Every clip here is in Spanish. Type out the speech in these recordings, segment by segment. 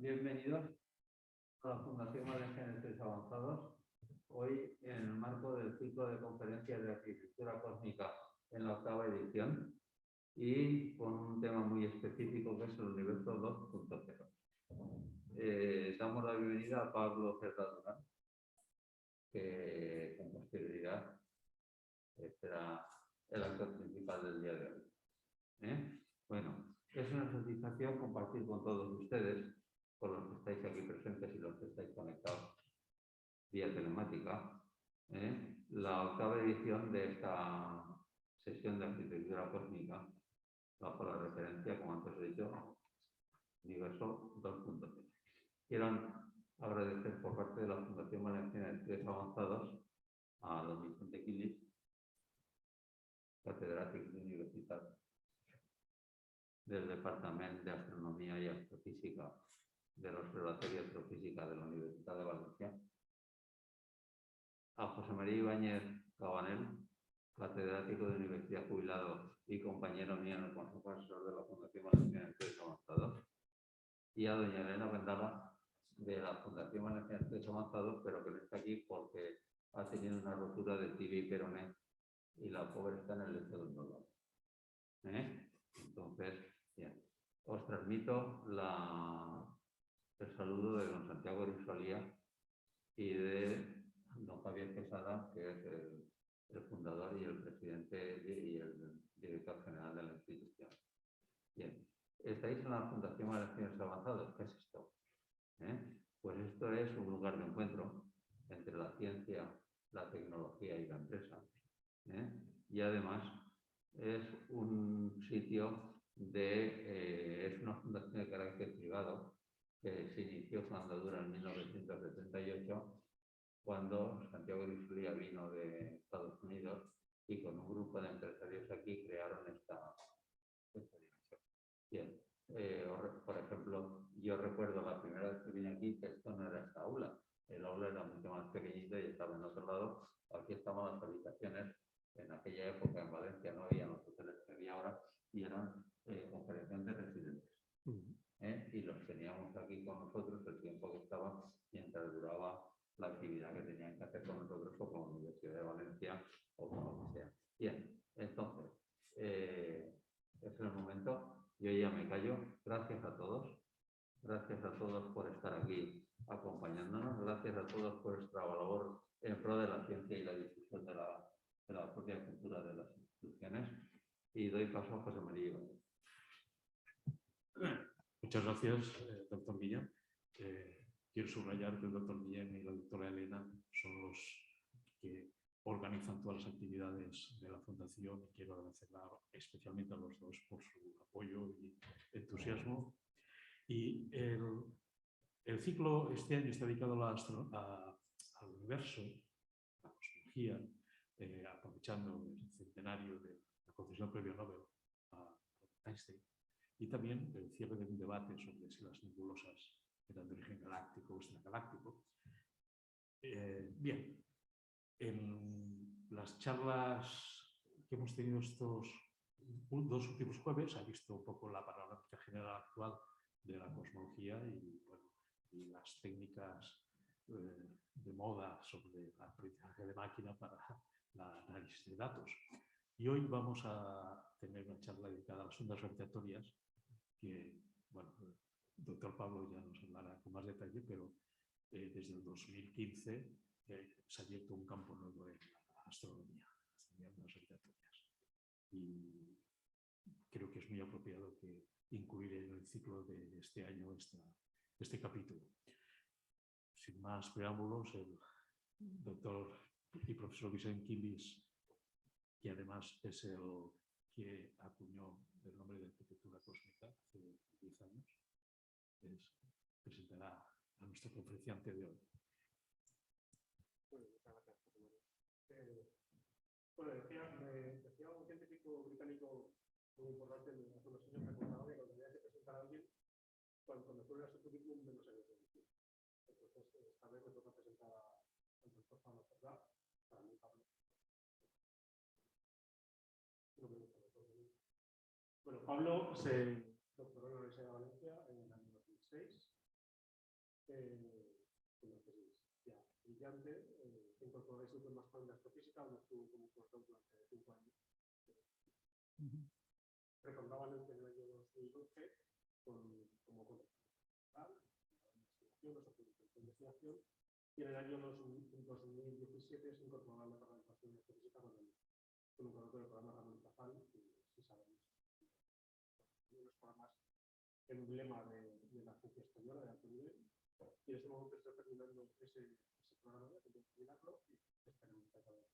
Bienvenidos a la Fundación Valencia de Estudios Avanzados, hoy en el marco del ciclo de conferencias de arquitectura cósmica en la 8ª edición y con un tema muy específico que es el universo 2.0. Damos la bienvenida a Pablo Cerda, que con posterioridad será el actor principal del día de hoy. Bueno, es una satisfacción compartir con todos ustedes, con los que estáis aquí presentes y los que estáis conectados vía telemática, la 8ª edición de esta sesión de arquitectura cósmica, bajo la referencia, como antes he dicho, universo 2.0. Quiero agradecer por parte de la Fundación Valenciana de Estudios Avanzados a don Vicente Quilis, catedrático de Universitat del Departamento de Astronomía y Astrofísica del Observatorio de Astrofísica de la Universidad de Valencia, a José María Ibáñez Cabanel, catedrático de Universidad jubilado y compañero mío en el Consejo Asesor de la Fundación Valenciana de Estudios Avanzados, y a doña Elena Vendala, de la Fundación Valenciana de Estudios Avanzados, pero que no está aquí porque ha tenido una rotura de tibia y peroné y la pobre está en el lecho del dolor. Entonces, bien, os transmito el saludo de don Santiago Rusalía y de don Javier Quesada, que es el fundador y el presidente y el director general de la institución. Bien, estáis en la Fundación Valenciana Avanzados. ¿Qué es esto? Pues esto es un lugar de encuentro entre la ciencia, la tecnología y la empresa. Y además es un sitio es una fundación de carácter privado que se inició su andadura en 1978, cuando Santiago Rusalía vino de Estados Unidos y con un grupo de empresarios aquí crearon esta división. Bien, por ejemplo, yo recuerdo la primera vez que vine aquí que esto no era esta aula. El aula era mucho más pequeñito y estaba en otro lado. Aquí estaban las habitaciones. En aquella época en Valencia no había los hoteles que había ahora y eran conferenciantes residentes. Y los teníamos aquí con nosotros el tiempo que estaban mientras duraba la actividad que tenían que hacer con nosotros o con la Universidad de Valencia o con lo que sea. Bien, entonces, es el momento. Yo ya me callo. Gracias a todos. Gracias a todos por estar aquí acompañándonos. Gracias a todos por vuestra labor en pro de la ciencia y la difusión de la propia cultura de las instituciones. Y doy paso a José María. Muchas gracias, doctor Millán. Quiero subrayar que el doctor Millán y la doctora Elena son los que organizan todas las actividades de la Fundación y quiero agradecerla especialmente a los dos por su apoyo y entusiasmo. Y el ciclo este año está dedicado al universo, a la cosmología, aprovechando el centenario de la concesión del premio Nobel a Einstein. Y también el cierre de un debate sobre si las nebulosas eran de origen galáctico o extragaláctico. Bien, en las charlas que hemos tenido estos dos últimos jueves ha visto un poco la panorámica general actual de la cosmología y, bueno, y las técnicas de moda sobre el aprendizaje de máquina para el análisis de datos. Y hoy vamos a tener una charla dedicada a las ondas gravitatorias que, bueno, el doctor Pablo ya nos hablará con más detalle, pero desde el 2015 se ha abierto un campo nuevo en la astronomía, de ondas gravitatorias. Y creo que es muy apropiado que incluir en el ciclo de este año este capítulo. Sin más preámbulos, el doctor y profesor Vicente Quilis, que además es el que acuñó el nombre de arquitectura cósmica hace 10 años, presentará a nuestro conferenciante de hoy. Bueno, muchas gracias, José María. Bueno, decía un científico británico muy importante hace unos años que contaba que cuando tenía que presentar a alguien, cuando me fuera a su currículum menos años de edición. Entonces, esta vez me toca presentar al doctor Pablo Cerda, para mí Pablo. No me gusta el doctor. Bueno, Pablo se doctoró en la Universidad de Valencia en el año 2006 una tesis ya brillante, incorporáis incluso más para la astrofísica, donde estuvo como postdoc durante 5 años. Recordaban en el año 2012 como contractual, investigación, y en el año 2017 se incorporó a la participación de astrofísica con un producto del programa Ramón Cajal, y si sabemos, uno de los programas emblema de la ciencia española de alto nivel, y en este momento está terminando ese programa, hay que terminarlo, y esperamos que acabe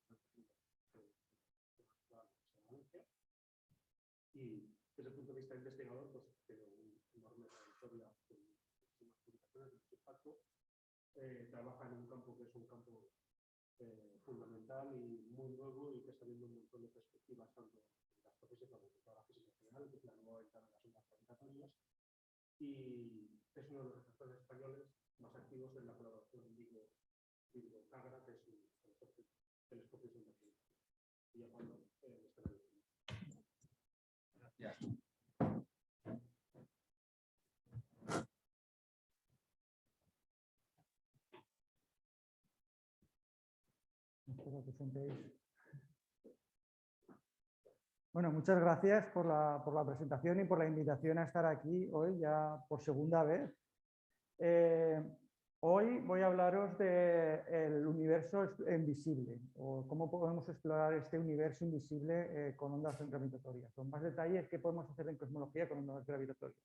y desde el punto de vista investigador, pues tiene una enorme trayectoria con muchísimas publicaciones de mucho impacto. Trabaja en un campo que es un campo fundamental y muy nuevo y que está viendo un montón de perspectivas, tanto en la astrofísica como en toda la física general, que es la nueva ventana de las ondas gravitatorias, y es uno de los receptores españoles más activos en la colaboración Virgo-Cagra, que es un telescopio de investigación. Y ya cuando Gracias. Espero que sentéis. Bueno, muchas gracias por la presentación y por la invitación a estar aquí hoy ya por segunda vez. Hoy voy a hablaros del universo invisible o cómo podemos explorar este universo invisible con ondas gravitatorias. Con más detalles, qué podemos hacer en cosmología con ondas gravitatorias.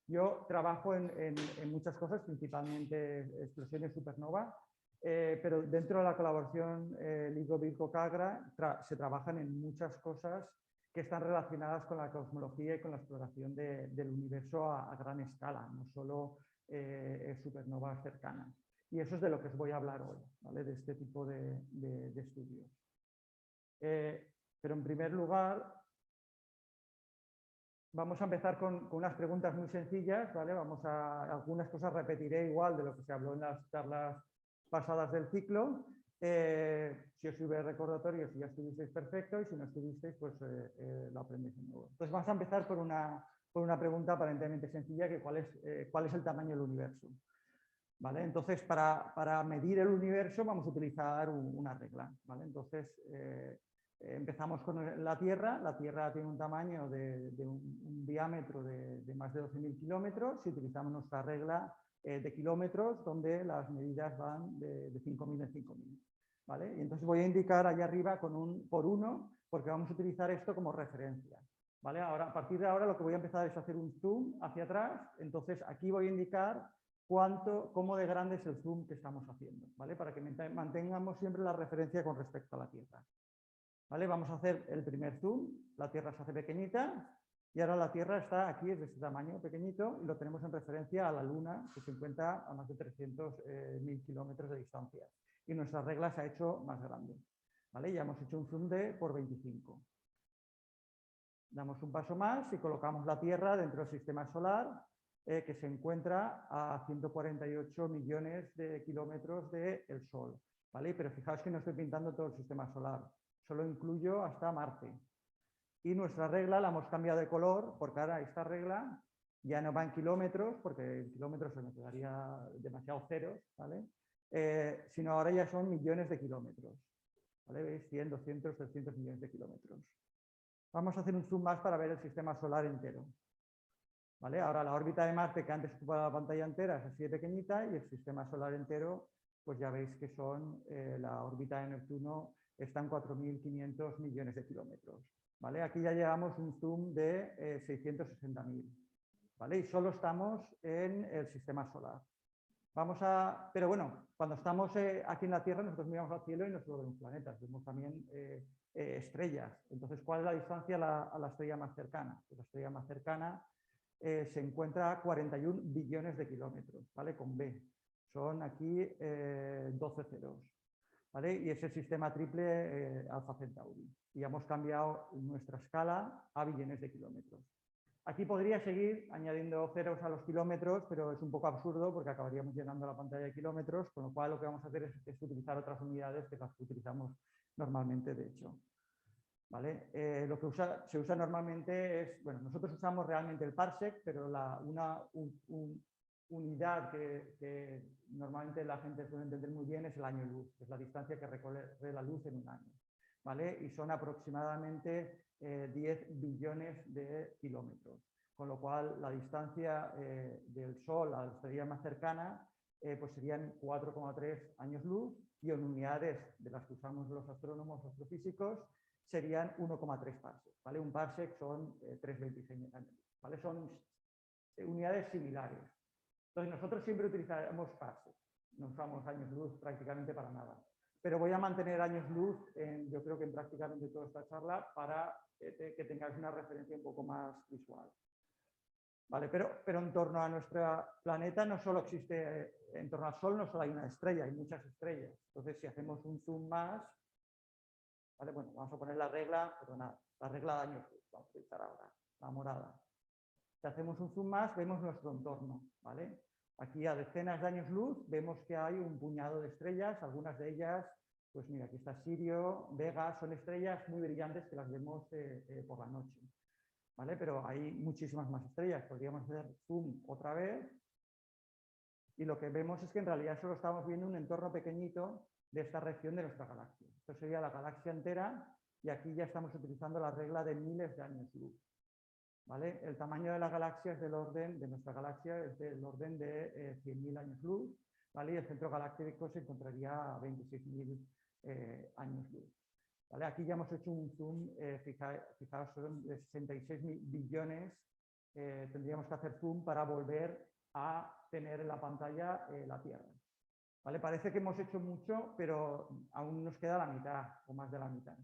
Yo trabajo en muchas cosas, principalmente explosiones supernova, pero dentro de la colaboración LIGO-Virgo-Cagra se trabajan en muchas cosas que están relacionadas con la cosmología y con la exploración del universo a gran escala, no solo supernovas cercanas. Y eso es de lo que os voy a hablar hoy, ¿vale? De este tipo de estudios. Pero en primer lugar, vamos a empezar con unas preguntas muy sencillas, ¿vale? Algunas cosas repetiré igual de lo que se habló en las charlas pasadas del ciclo. Si os sirve recordatorio, si ya estuvisteis, perfecto, y si no estuvisteis, pues lo aprendéis de nuevo. Entonces vamos a empezar por una pregunta aparentemente sencilla, que cuál es el tamaño del universo. ¿Vale? Entonces, para medir el universo vamos a utilizar una regla, ¿vale? Entonces, empezamos con la Tierra. La Tierra tiene un tamaño de un diámetro de más de 12.000 kilómetros. Si utilizamos nuestra regla de kilómetros, donde las medidas van de 5.000 en 5.000. ¿Vale? Y entonces voy a indicar allá arriba con un por 1, porque vamos a utilizar esto como referencia. ¿Vale? Ahora, a partir de ahora lo que voy a empezar es hacer un zoom hacia atrás. Entonces aquí voy a indicar cómo de grande es el zoom que estamos haciendo, ¿vale? Para que mantengamos siempre la referencia con respecto a la Tierra. ¿Vale? Vamos a hacer el primer zoom. La Tierra se hace pequeñita y ahora la Tierra está aquí, es de este tamaño pequeñito, y lo tenemos en referencia a la Luna, que se encuentra a más de 300.000 kilómetros de distancia. Y nuestra regla se ha hecho más grande. ¿Vale? Ya hemos hecho un zoom de por 25. Damos un paso más y colocamos la Tierra dentro del sistema solar, que se encuentra a 148 millones de kilómetros del Sol. ¿Vale? Pero fijaos que no estoy pintando todo el sistema solar, solo incluyo hasta Marte. Y nuestra regla la hemos cambiado de color, porque ahora esta regla ya no va en kilómetros, porque en kilómetros se me quedaría demasiado ceros, ¿vale? Sino ahora ya son millones de kilómetros. ¿Vale? ¿Veis? 100, 200, 300 millones de kilómetros. Vamos a hacer un zoom más para ver el sistema solar entero. ¿Vale? Ahora la órbita de Marte, que antes ocupaba la pantalla entera, es así de pequeñita, y el sistema solar entero, pues ya veis que son, la órbita de Neptuno está en 4.500 millones de kilómetros. ¿Vale? Aquí ya llevamos un zoom de 660.000. ¿Vale? Y solo estamos en el sistema solar. Pero bueno, cuando estamos aquí en la Tierra, nosotros miramos al cielo y no solo vemos planetas, vemos también estrellas. Entonces, ¿cuál es la distancia a la estrella más cercana? Pues la estrella más cercana se encuentra a 41 billones de kilómetros, ¿vale? Con B. Son aquí 12 ceros. ¿Vale? Y es el sistema triple Alpha Centauri. Y hemos cambiado nuestra escala a billones de kilómetros. Aquí podría seguir añadiendo ceros a los kilómetros, pero es un poco absurdo porque acabaríamos llenando la pantalla de kilómetros, con lo cual lo que vamos a hacer es utilizar otras unidades que las que utilizamos normalmente, de hecho. ¿Vale? Lo que se usa normalmente es, bueno, nosotros usamos realmente el parsec, pero unidad que normalmente la gente suele entender muy bien es el año luz, que es la distancia que recorre la luz en un año, ¿vale? Y son aproximadamente 10 billones de kilómetros, con lo cual la distancia del Sol a la estrella más cercana pues serían 4,3 años luz, y en unidades de las que usamos los astrónomos astrofísicos serían 1,3 parsecs, ¿vale? Un parsec son 3,26 años luz, ¿vale? Son unidades similares. Entonces nosotros siempre utilizaremos parsecs, no usamos años luz prácticamente para nada. Pero voy a mantener años luz, yo creo que en prácticamente toda esta charla, para que tengáis una referencia un poco más visual. ¿Vale? Pero en torno a nuestro planeta no solo existe, en torno al Sol no solo hay una estrella, hay muchas estrellas. Entonces, si hacemos un zoom más, ¿vale? Bueno, vamos a poner la regla, perdonad, la regla de años luz, vamos a utilizar ahora, la morada. Si hacemos un zoom más, vemos nuestro entorno, ¿vale? Aquí a decenas de años luz vemos que hay un puñado de estrellas, algunas de ellas, pues mira, aquí está Sirio, Vega, son estrellas muy brillantes que las vemos por la noche, ¿vale? Pero hay muchísimas más estrellas, podríamos hacer zoom otra vez, y lo que vemos es que en realidad solo estamos viendo un entorno pequeñito de esta región de nuestra galaxia. Esto sería la galaxia entera, y aquí ya estamos utilizando la regla de miles de años luz. ¿Vale? El tamaño de la galaxia es del orden, de nuestra galaxia es del orden de 100.000 años luz, ¿vale? Y el centro galáctico se encontraría a 26.000 años luz. ¿Vale? Aquí ya hemos hecho un zoom, fijaos, son de 66 billones, tendríamos que hacer zoom para volver a tener en la pantalla la Tierra. ¿Vale? Parece que hemos hecho mucho, pero aún nos queda la mitad o más de la mitad.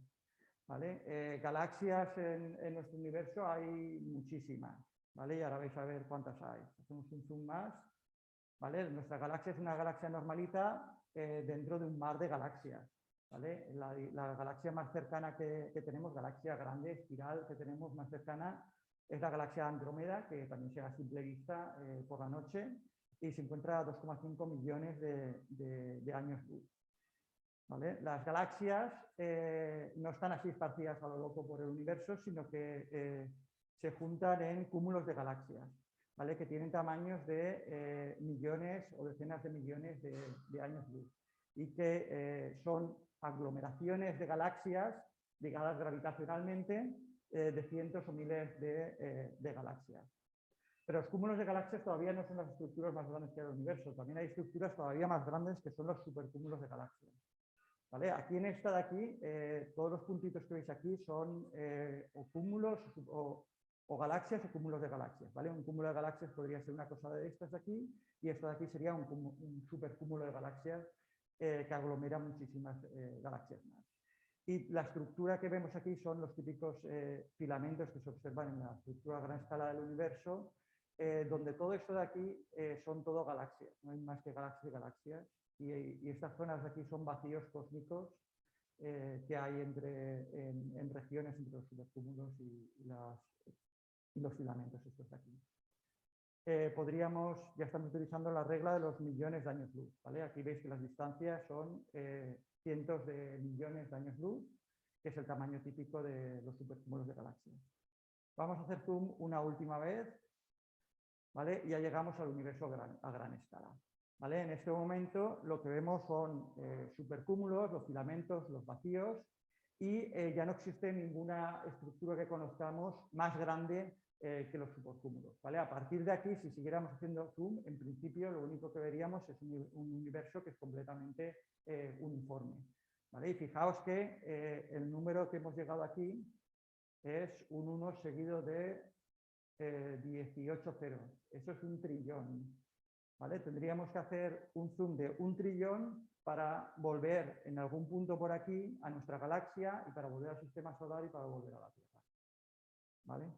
¿Vale? Galaxias en nuestro universo hay muchísimas, ¿vale? Y ahora vais a ver cuántas hay. Hacemos un zoom más, ¿vale? Nuestra galaxia es una galaxia normalita dentro de un mar de galaxias, ¿vale? La galaxia más cercana que tenemos, galaxia grande, espiral, que tenemos más cercana, es la galaxia Andrómeda, que también se ve a simple vista por la noche, y se encuentra a 2,5 millones de años luz. ¿Vale? Las galaxias no están así esparcidas a lo loco por el universo, sino que se juntan en cúmulos de galaxias, ¿vale? Que tienen tamaños de millones o decenas de millones de años luz, y que son aglomeraciones de galaxias ligadas gravitacionalmente de cientos o miles de galaxias. Pero los cúmulos de galaxias todavía no son las estructuras más grandes que hay en el universo, también hay estructuras todavía más grandes que son los supercúmulos de galaxias. ¿Vale? Aquí en esta de aquí, todos los puntitos que veis aquí son o cúmulos o galaxias o cúmulos de galaxias. ¿Vale? Un cúmulo de galaxias podría ser una cosa de estas de aquí, y esto de aquí sería un supercúmulo de galaxias que aglomera muchísimas galaxias más. Y la estructura que vemos aquí son los típicos filamentos que se observan en la estructura a gran escala del universo, donde todo esto de aquí son todo galaxias, no hay más que galaxias y galaxias. Y estas zonas de aquí son vacíos cósmicos que hay en regiones entre los supercúmulos y los filamentos estos de aquí. Ya estamos utilizando la regla de los millones de años luz, ¿vale? Aquí veis que las distancias son cientos de millones de años luz, que es el tamaño típico de los supercúmulos de galaxias. Vamos a hacer zoom una última vez, ¿vale? Y ya llegamos al universo a gran escala. ¿Vale? En este momento lo que vemos son supercúmulos, los filamentos, los vacíos, y ya no existe ninguna estructura que conozcamos más grande que los supercúmulos. ¿Vale? A partir de aquí, si siguiéramos haciendo zoom, en principio lo único que veríamos es un universo que es completamente uniforme. ¿Vale? Y fijaos que el número que hemos llegado aquí es un 1 seguido de 18 ceros. Eso es un trillón. ¿Vale? Tendríamos que hacer un zoom de 1 trillón para volver en algún punto por aquí a nuestra galaxia, y para volver al sistema solar y para volver a la Tierra. ¿Vale?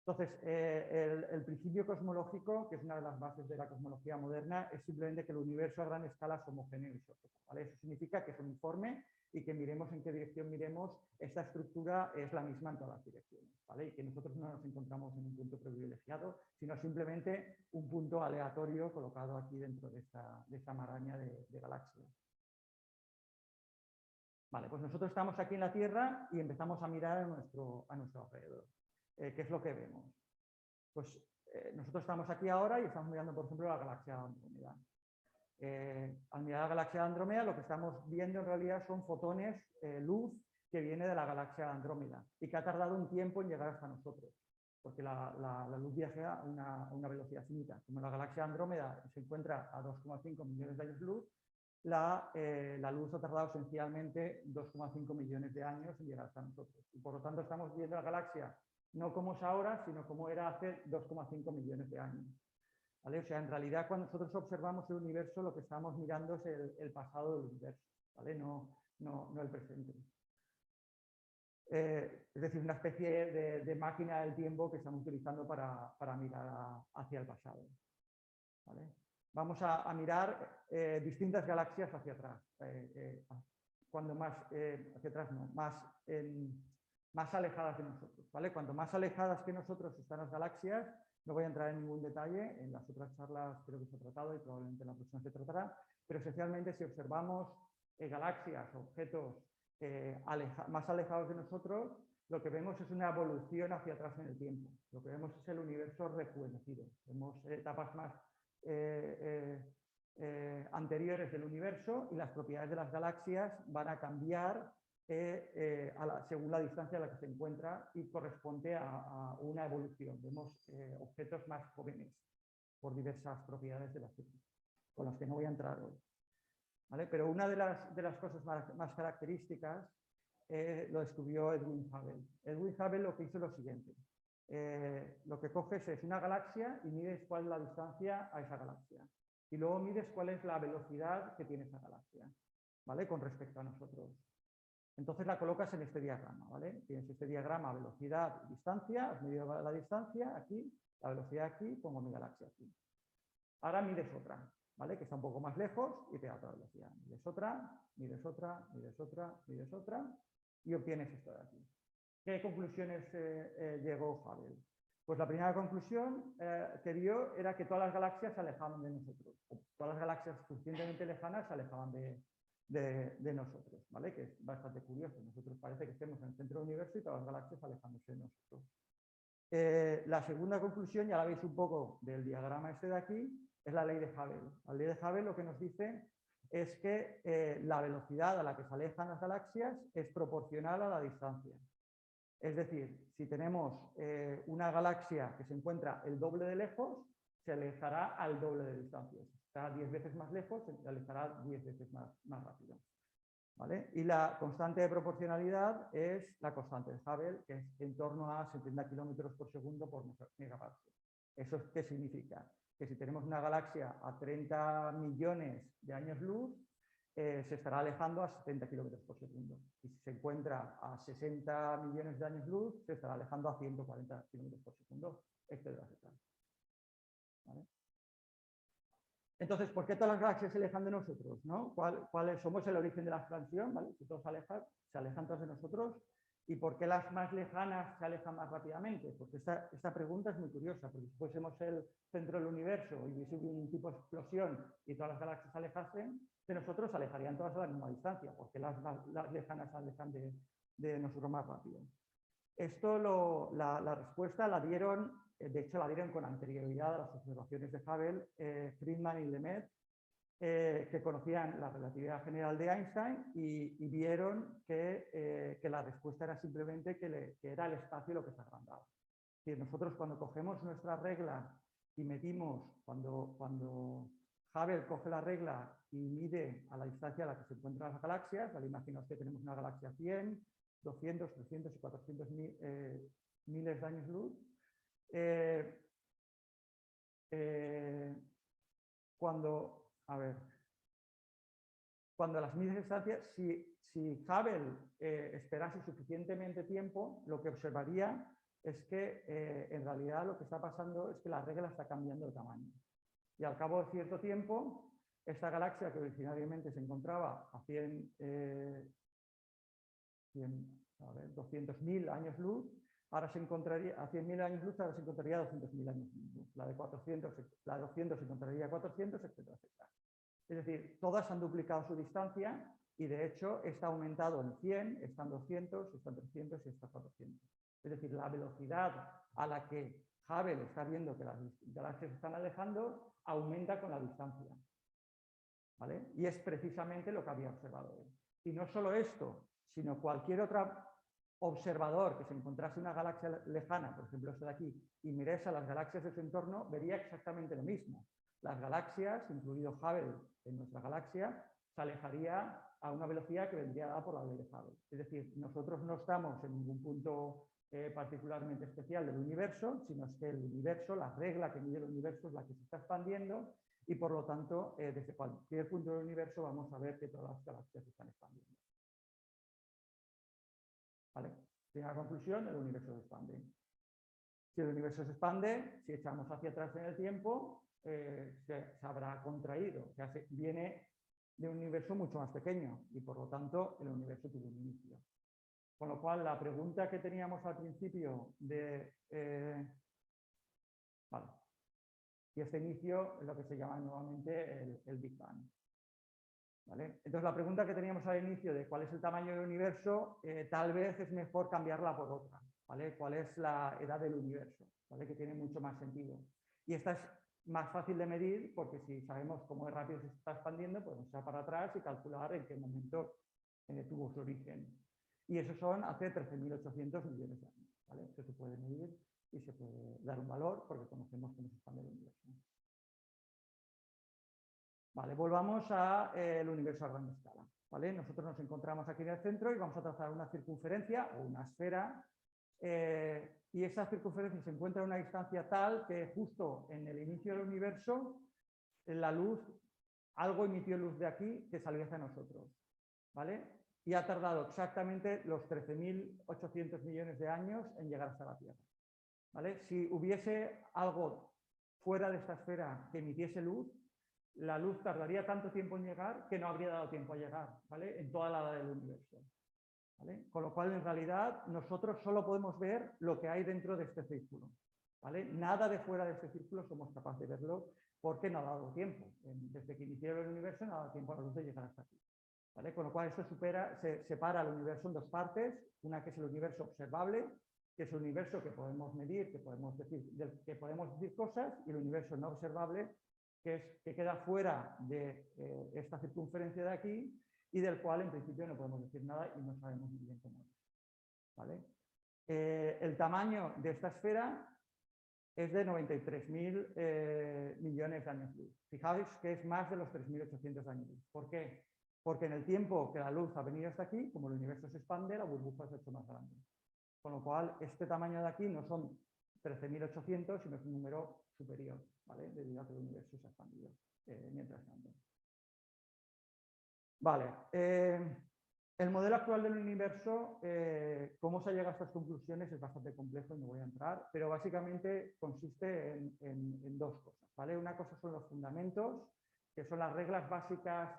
Entonces, el principio cosmológico, que es una de las bases de la cosmología moderna, es simplemente que el universo a gran escala es homogéneo y isótropo, ¿vale? Eso significa que es uniforme, y que miremos en qué dirección miremos, esta estructura es la misma en todas las direcciones, ¿vale? Y que nosotros no nos encontramos en un punto privilegiado, sino simplemente un punto aleatorio colocado aquí dentro de esta maraña de galaxias. Vale, pues nosotros estamos aquí en la Tierra y empezamos a mirar a nuestro alrededor. ¿Qué es lo que vemos? Pues nosotros estamos aquí ahora y estamos mirando, por ejemplo, la galaxia Andrómeda. Al mirar la galaxia Andrómeda, lo que estamos viendo en realidad son fotones, luz, que viene de la galaxia Andrómeda y que ha tardado un tiempo en llegar hasta nosotros, porque la luz viaja a una velocidad finita. Como la galaxia Andrómeda se encuentra a 2,5 millones de años luz, la luz ha tardado esencialmente 2,5 millones de años en llegar hasta nosotros. Y por lo tanto estamos viendo la galaxia no como es ahora, sino como era hace 2,5 millones de años. ¿Vale? O sea, en realidad cuando nosotros observamos el universo, lo que estamos mirando es el pasado del universo, ¿vale? No el presente. Es decir, una especie de máquina del tiempo que estamos utilizando para mirar hacia el pasado. ¿Vale? Vamos a mirar distintas galaxias hacia atrás. Cuando más, hacia atrás no, más alejadas de nosotros. ¿Vale? Cuanto más alejadas que nosotros están las galaxias, no voy a entrar en ningún detalle, en las otras charlas creo que se ha tratado y probablemente en la próxima se tratará, pero esencialmente si observamos galaxias, objetos más alejados de nosotros, lo que vemos es una evolución hacia atrás en el tiempo. Lo que vemos es el universo rejuvenecido. Vemos etapas más anteriores del universo y las propiedades de las galaxias van a cambiar según la distancia a la que se encuentra y corresponde a una evolución. Vemos objetos más jóvenes por diversas propiedades con las que no voy a entrar hoy. ¿Vale? Pero una de las cosas más características lo descubrió Edwin Hubble. Edwin Hubble lo que hizo es lo siguiente. Lo que coges es una galaxia y mides cuál es la distancia a esa galaxia. Y luego mides cuál es la velocidad que tiene esa galaxia, ¿vale? Con respecto a nosotros. Entonces la colocas en este diagrama, ¿vale? Tienes este diagrama, velocidad y distancia, has medido la distancia aquí, la velocidad aquí, pongo mi galaxia aquí. Ahora mides otra, ¿vale? Que está un poco más lejos y te da otra velocidad. Mides otra, mides otra, mides otra, mides otra y obtienes esto de aquí. ¿Qué conclusiones llegó Hubble? Pues la primera conclusión que dio era que todas las galaxias se alejaban de nosotros. Todas las galaxias suficientemente lejanas se alejaban de nosotros, ¿vale? Que es bastante curioso. Nosotros parece que estemos en el centro del universo y todas las galaxias alejándose de nosotros. La segunda conclusión, ya la veis un poco del diagrama este de aquí, es la ley de Hubble. La ley de Hubble lo que nos dice es que la velocidad a la que se alejan las galaxias es proporcional a la distancia. Es decir, si tenemos una galaxia que se encuentra el doble de lejos, se alejará al doble de distancia. Si está 10 veces más lejos, se alejará 10 veces más rápido. ¿Vale? Y la constante de proporcionalidad es la constante de Hubble, que es en torno a 70 kilómetros por segundo por megaparsec. ¿Eso qué significa? Que si tenemos una galaxia a 30 millones de años luz, se estará alejando a 70 kilómetros por segundo. Y si se encuentra a 60 millones de años luz, se estará alejando a 140 kilómetros por segundo, etcétera, etcétera. ¿Vale? Entonces, ¿por qué todas las galaxias se alejan de nosotros? ¿No? Somos el origen de la expansión? ¿Vale? Si todos se alejan todos de nosotros. ¿Y por qué las más lejanas se alejan más rápidamente? Porque esta pregunta es muy curiosa, porque si fuésemos el centro del universo y hubiese un tipo de explosión y todas las galaxias se alejasen de nosotros, se alejarían todas a la misma distancia, porque las lejanas se alejan de nosotros más rápido. Esto la respuesta la dieron, de hecho la dieron con anterioridad a las observaciones de Hubble, Friedman y Lemaitre, que conocían la relatividad general de Einstein y vieron que la respuesta era simplemente que era el espacio lo que se agrandaba. Es decir, nosotros cuando cogemos nuestra regla y medimos, cuando Hubble coge la regla y mide a la distancia a la que se encuentran las galaxias, ¿vale? Imaginaos que tenemos una galaxia 100, 200, 300 y 400 miles de años luz. Cuando las mides distancias, si Hubble esperase suficientemente tiempo, lo que observaría es que en realidad lo que está pasando es que la regla está cambiando de tamaño. Y al cabo de cierto tiempo, esta galaxia que originariamente se encontraba a 200.000 años luz, ahora se encontraría a 100.000 años luz, ahora se encontraría a 200.000 años luz. La de 200 se encontraría a 400, etcétera, etcétera. Es decir, todas han duplicado su distancia y de hecho está aumentado en 100, están 200, están 300 y está 400. Es decir, la velocidad a la que Hubble está viendo que las galaxias se están alejando, aumenta con la distancia. ¿Vale? Y es precisamente lo que había observado él. Y no solo esto, sino cualquier otro observador que se encontrase una galaxia lejana, por ejemplo esta de aquí, y mirase a las galaxias de su entorno, vería exactamente lo mismo. Las galaxias, incluido Hubble en nuestra galaxia, se alejaría a una velocidad que vendría dada por la ley de Hubble. Es decir, nosotros no estamos en ningún punto particularmente especial del universo, sino es que el universo, la regla que mide el universo es la que se está expandiendo y por lo tanto, desde cualquier punto del universo vamos a ver que todas las galaxias se están expandiendo. ¿Vale? Primera conclusión, el universo se expande. Si el universo se expande, si echamos hacia atrás en el tiempo, se habrá contraído, o sea, viene de un universo mucho más pequeño y por lo tanto el universo tuvo un inicio. Con lo cual, la pregunta que teníamos al principio de... vale. Y este inicio es lo que se llama nuevamente el Big Bang. ¿Vale? Entonces, la pregunta que teníamos al inicio de cuál es el tamaño del universo, tal vez es mejor cambiarla por otra. ¿Vale? ¿Cuál es la edad del universo? ¿Vale? Que tiene mucho más sentido. Y esta es más fácil de medir porque si sabemos cómo de rápido se está expandiendo, podemos echar para atrás y calcular en qué momento tuvo su origen. Y eso son hace 13.800 millones de años. ¿Vale? Eso se puede medir y se puede dar un valor porque conocemos cómo se expande el universo. Vale, volvamos al universo a gran escala. ¿Vale? Nosotros nos encontramos aquí en el centro y vamos a trazar una circunferencia o una esfera. Y esa circunferencia se encuentra a una distancia tal que justo en el inicio del universo, la luz, algo emitió luz de aquí que salió hacia nosotros. ¿Vale? Y ha tardado exactamente los 13.800 millones de años en llegar hasta la Tierra. ¿Vale? Si hubiese algo fuera de esta esfera que emitiese luz, la luz tardaría tanto tiempo en llegar que no habría dado tiempo a llegar, ¿vale? En toda la edad del universo. ¿Vale? Con lo cual, en realidad, nosotros solo podemos ver lo que hay dentro de este círculo. ¿Vale? Nada de fuera de este círculo somos capaces de verlo porque no ha dado tiempo. Desde que inició el universo no ha dado tiempo a la luz de llegar hasta aquí. ¿Vale? Con lo cual, esto se separa el universo en dos partes. Una que es el universo observable, que es el universo que podemos medir, que podemos decir cosas, y el universo no observable, que queda fuera de esta circunferencia de aquí y del cual en principio no podemos decir nada y no sabemos muy bien cómo es. ¿Vale? El tamaño de esta esfera es de 93.000 millones de años luz. Fijaos que es más de los 3.800 años luz. ¿Por qué? Porque en el tiempo que la luz ha venido hasta aquí, como el universo se expande, la burbuja se ha hecho más grande. Con lo cual, este tamaño de aquí no son 13.800, sino es un número superior, ¿vale? Debido a que el universo se ha expandido mientras tanto. Vale. El modelo actual del universo, cómo se llega a estas conclusiones es bastante complejo y no voy a entrar, pero básicamente consiste en dos cosas, ¿vale? Una cosa son los fundamentos, que son las reglas básicas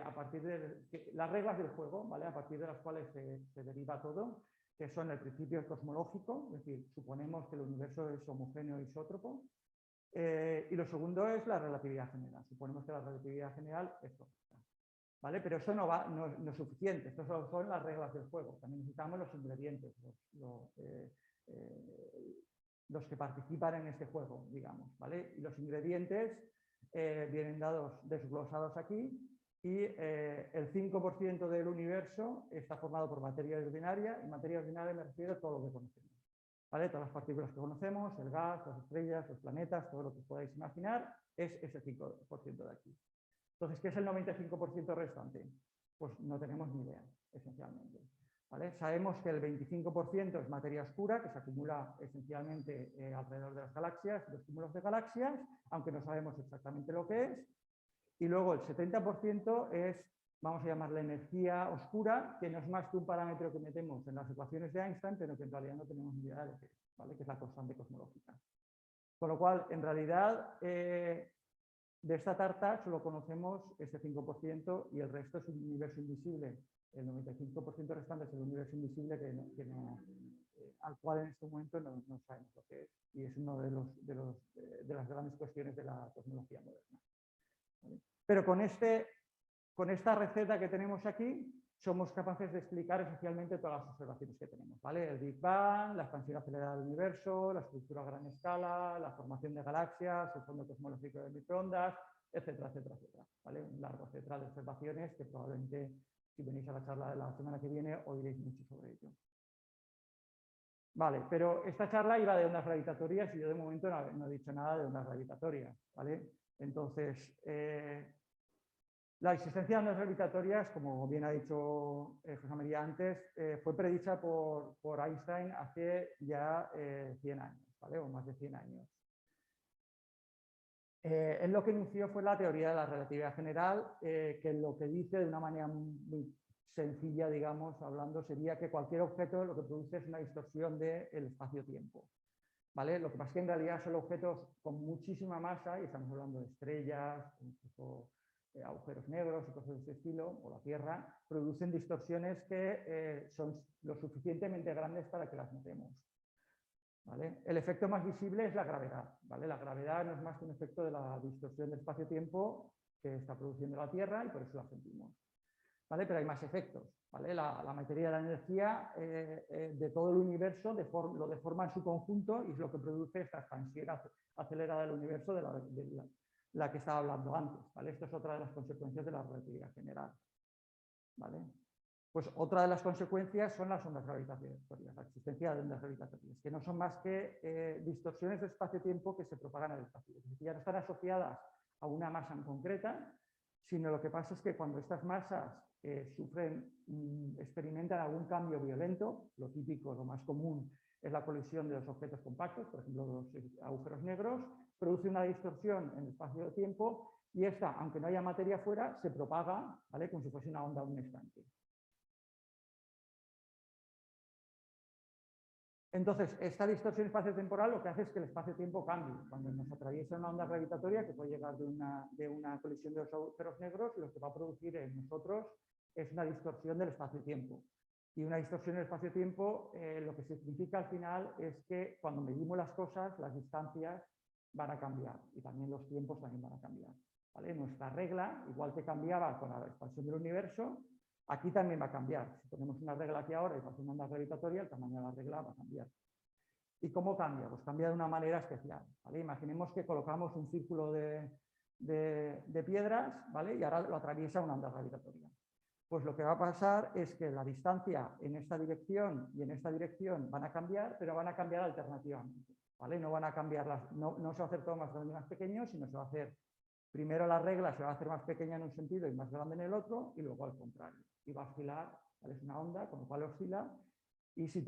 a partir de las reglas del juego, ¿vale? A partir de las cuales se deriva todo, que son el principio cosmológico, es decir, suponemos que el universo es homogéneo e isótropo, y lo segundo es la relatividad general, suponemos que la relatividad general es correcta, ¿vale? Pero eso no es suficiente, esto solo son las reglas del juego, también necesitamos los ingredientes, los que participan en este juego, digamos, ¿vale? Y los ingredientes vienen desglosados aquí. Y el 5% del universo está formado por materia ordinaria, y materia ordinaria me refiero a todo lo que conocemos. ¿Vale? Todas las partículas que conocemos, el gas, las estrellas, los planetas, todo lo que podáis imaginar, es ese 5% de aquí. Entonces, ¿qué es el 95% restante? Pues no tenemos ni idea, esencialmente. ¿Vale? Sabemos que el 25% es materia oscura, que se acumula esencialmente alrededor de las galaxias, los cúmulos de galaxias, aunque no sabemos exactamente lo que es. Y luego el 70% es, vamos a llamarla energía oscura, que no es más que un parámetro que metemos en las ecuaciones de Einstein, pero que en realidad no tenemos ni idea de lo que es, ¿vale? Que es la constante cosmológica. Con lo cual, en realidad, de esta tarta solo conocemos este 5% y el resto es un universo invisible. El 95% restante es el universo invisible al cual en este momento no sabemos lo que es. Y es una de las grandes cuestiones de la cosmología moderna. ¿Vale? Pero con esta receta que tenemos aquí, somos capaces de explicar esencialmente todas las observaciones que tenemos, ¿vale? El Big Bang, la expansión acelerada del universo, la estructura a gran escala, la formación de galaxias, el fondo cosmológico de microondas, etcétera, etcétera, etcétera, ¿vale? Un largo etcétera de observaciones que probablemente, si venís a la charla de la semana que viene, oiréis mucho sobre ello. Vale, pero esta charla iba de ondas gravitatorias y yo de momento no he dicho nada de ondas gravitatorias, ¿vale? Entonces, la existencia de ondas gravitatorias, como bien ha dicho José María antes, fue predicha por Einstein hace ya 100 años, ¿vale? O más de 100 años. Él lo que inició fue la teoría de la relatividad general, que lo que dice de una manera muy sencilla, digamos, hablando, sería que cualquier objeto lo que produce es una distorsión del espacio-tiempo, ¿vale? Lo que pasa es que en realidad son objetos con muchísima masa, y estamos hablando de estrellas, incluso agujeros negros y cosas de ese estilo, o la Tierra, producen distorsiones que son lo suficientemente grandes para que las notemos, ¿vale? El efecto más visible es la gravedad, ¿vale? La gravedad no es más que un efecto de la distorsión del espacio-tiempo que está produciendo la Tierra y por eso la sentimos, ¿vale? Pero hay más efectos, ¿vale? La materia de la energía de todo el universo lo deforma en su conjunto y es lo que produce esta expansión acelerada del universo de la que estaba hablando antes, ¿vale? Esto es otra de las consecuencias de la relatividad general, ¿vale? Pues otra de las consecuencias son las ondas gravitatorias, la existencia de ondas gravitatorias, que no son más que distorsiones de espacio-tiempo que se propagan en el espacio. Es decir, ya no están asociadas a una masa en concreta, sino lo que pasa es que cuando estas masas experimentan algún cambio violento, lo típico, lo más común es la colisión de los objetos compactos, por ejemplo los agujeros negros, produce una distorsión en el espacio-tiempo y esta, aunque no haya materia fuera, se propaga, ¿vale? Como si fuese una onda a un instante. Entonces, esta distorsión espacio-temporal lo que hace es que el espacio-tiempo cambie. Cuando nos atraviesa una onda gravitatoria que puede llegar de una colisión de los agujeros negros, lo que va a producir en nosotros es una distorsión del espacio-tiempo. Y una distorsión del espacio-tiempo lo que significa al final es que cuando medimos las cosas, las distancias van a cambiar y también los tiempos también van a cambiar, ¿vale? Nuestra regla, igual que cambiaba con la expansión del universo, aquí también va a cambiar. Si ponemos una regla aquí ahora y pasa una onda gravitatoria, el tamaño de la regla va a cambiar. ¿Y cómo cambia? Pues cambia de una manera especial, ¿vale? Imaginemos que colocamos un círculo de piedras, ¿vale? Y ahora lo atraviesa una onda gravitatoria. Pues lo que va a pasar es que la distancia en esta dirección y en esta dirección van a cambiar, pero van a cambiar alternativamente, ¿vale? No van a cambiar no se va a hacer todo más grande y más pequeño, sino se va a hacer primero la regla se va a hacer más pequeña en un sentido y más grande en el otro, y luego al contrario. Y va a oscilar, ¿vale? Es una onda, con lo cual oscila, y si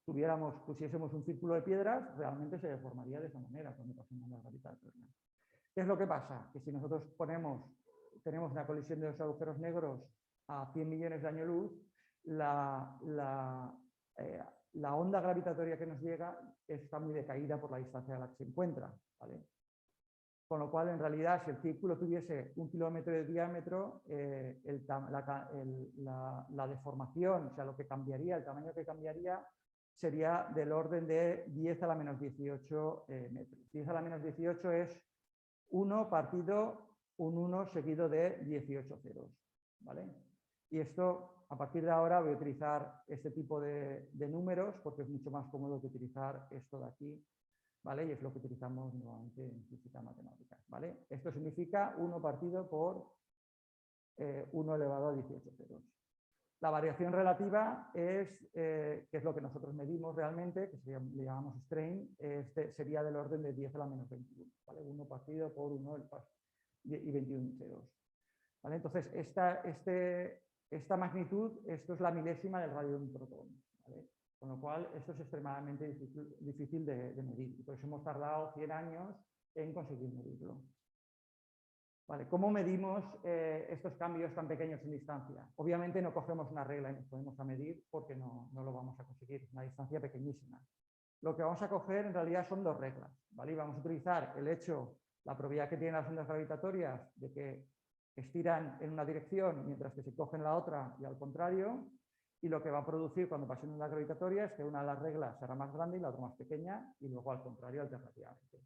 pusiésemos un círculo de piedras, realmente se deformaría de esa manera cuando pasa una onda gravitatoria. ¿Qué es lo que pasa? Que si nosotros tenemos una colisión de los agujeros negros a 100 millones de años luz, la onda gravitatoria que nos llega está muy decaída por la distancia a la que se encuentra, ¿vale? Con lo cual, en realidad, si el círculo tuviese 1 kilómetro de diámetro, la deformación, o sea, lo que cambiaría, el tamaño que cambiaría, sería del orden de 10 a la menos 18 metros. 10 a la menos 18 es 1 partido un 1 seguido de 18 ceros, ¿vale? Y esto, a partir de ahora, voy a utilizar este tipo de números porque es mucho más cómodo que utilizar esto de aquí, ¿vale? Y es lo que utilizamos normalmente en física matemática, ¿vale? Esto significa 1 partido por 1 elevado a 18 ceros. La variación relativa que es lo que nosotros medimos realmente, que le llamamos strain, sería del orden de 10 a la menos 21, ¿vale? 1 partido por 1 y 21 ceros, ¿vale? Entonces, esta magnitud, esto es la milésima del radio de un protón, ¿vale? Con lo cual, esto es extremadamente difícil de medir. Y por eso hemos tardado 100 años en conseguir medirlo. Vale, ¿cómo medimos estos cambios tan pequeños en distancia? Obviamente no cogemos una regla y nos podemos a medir porque no lo vamos a conseguir, una distancia pequeñísima. Lo que vamos a coger en realidad son 2 reglas, ¿vale? Y vamos a utilizar la propiedad que tienen las ondas gravitatorias de que estiran en una dirección mientras que se cogen la otra y al contrario, y lo que va a producir cuando pasen una onda gravitatoria es que una de las reglas será más grande y la otra más pequeña, y luego al contrario alternativamente,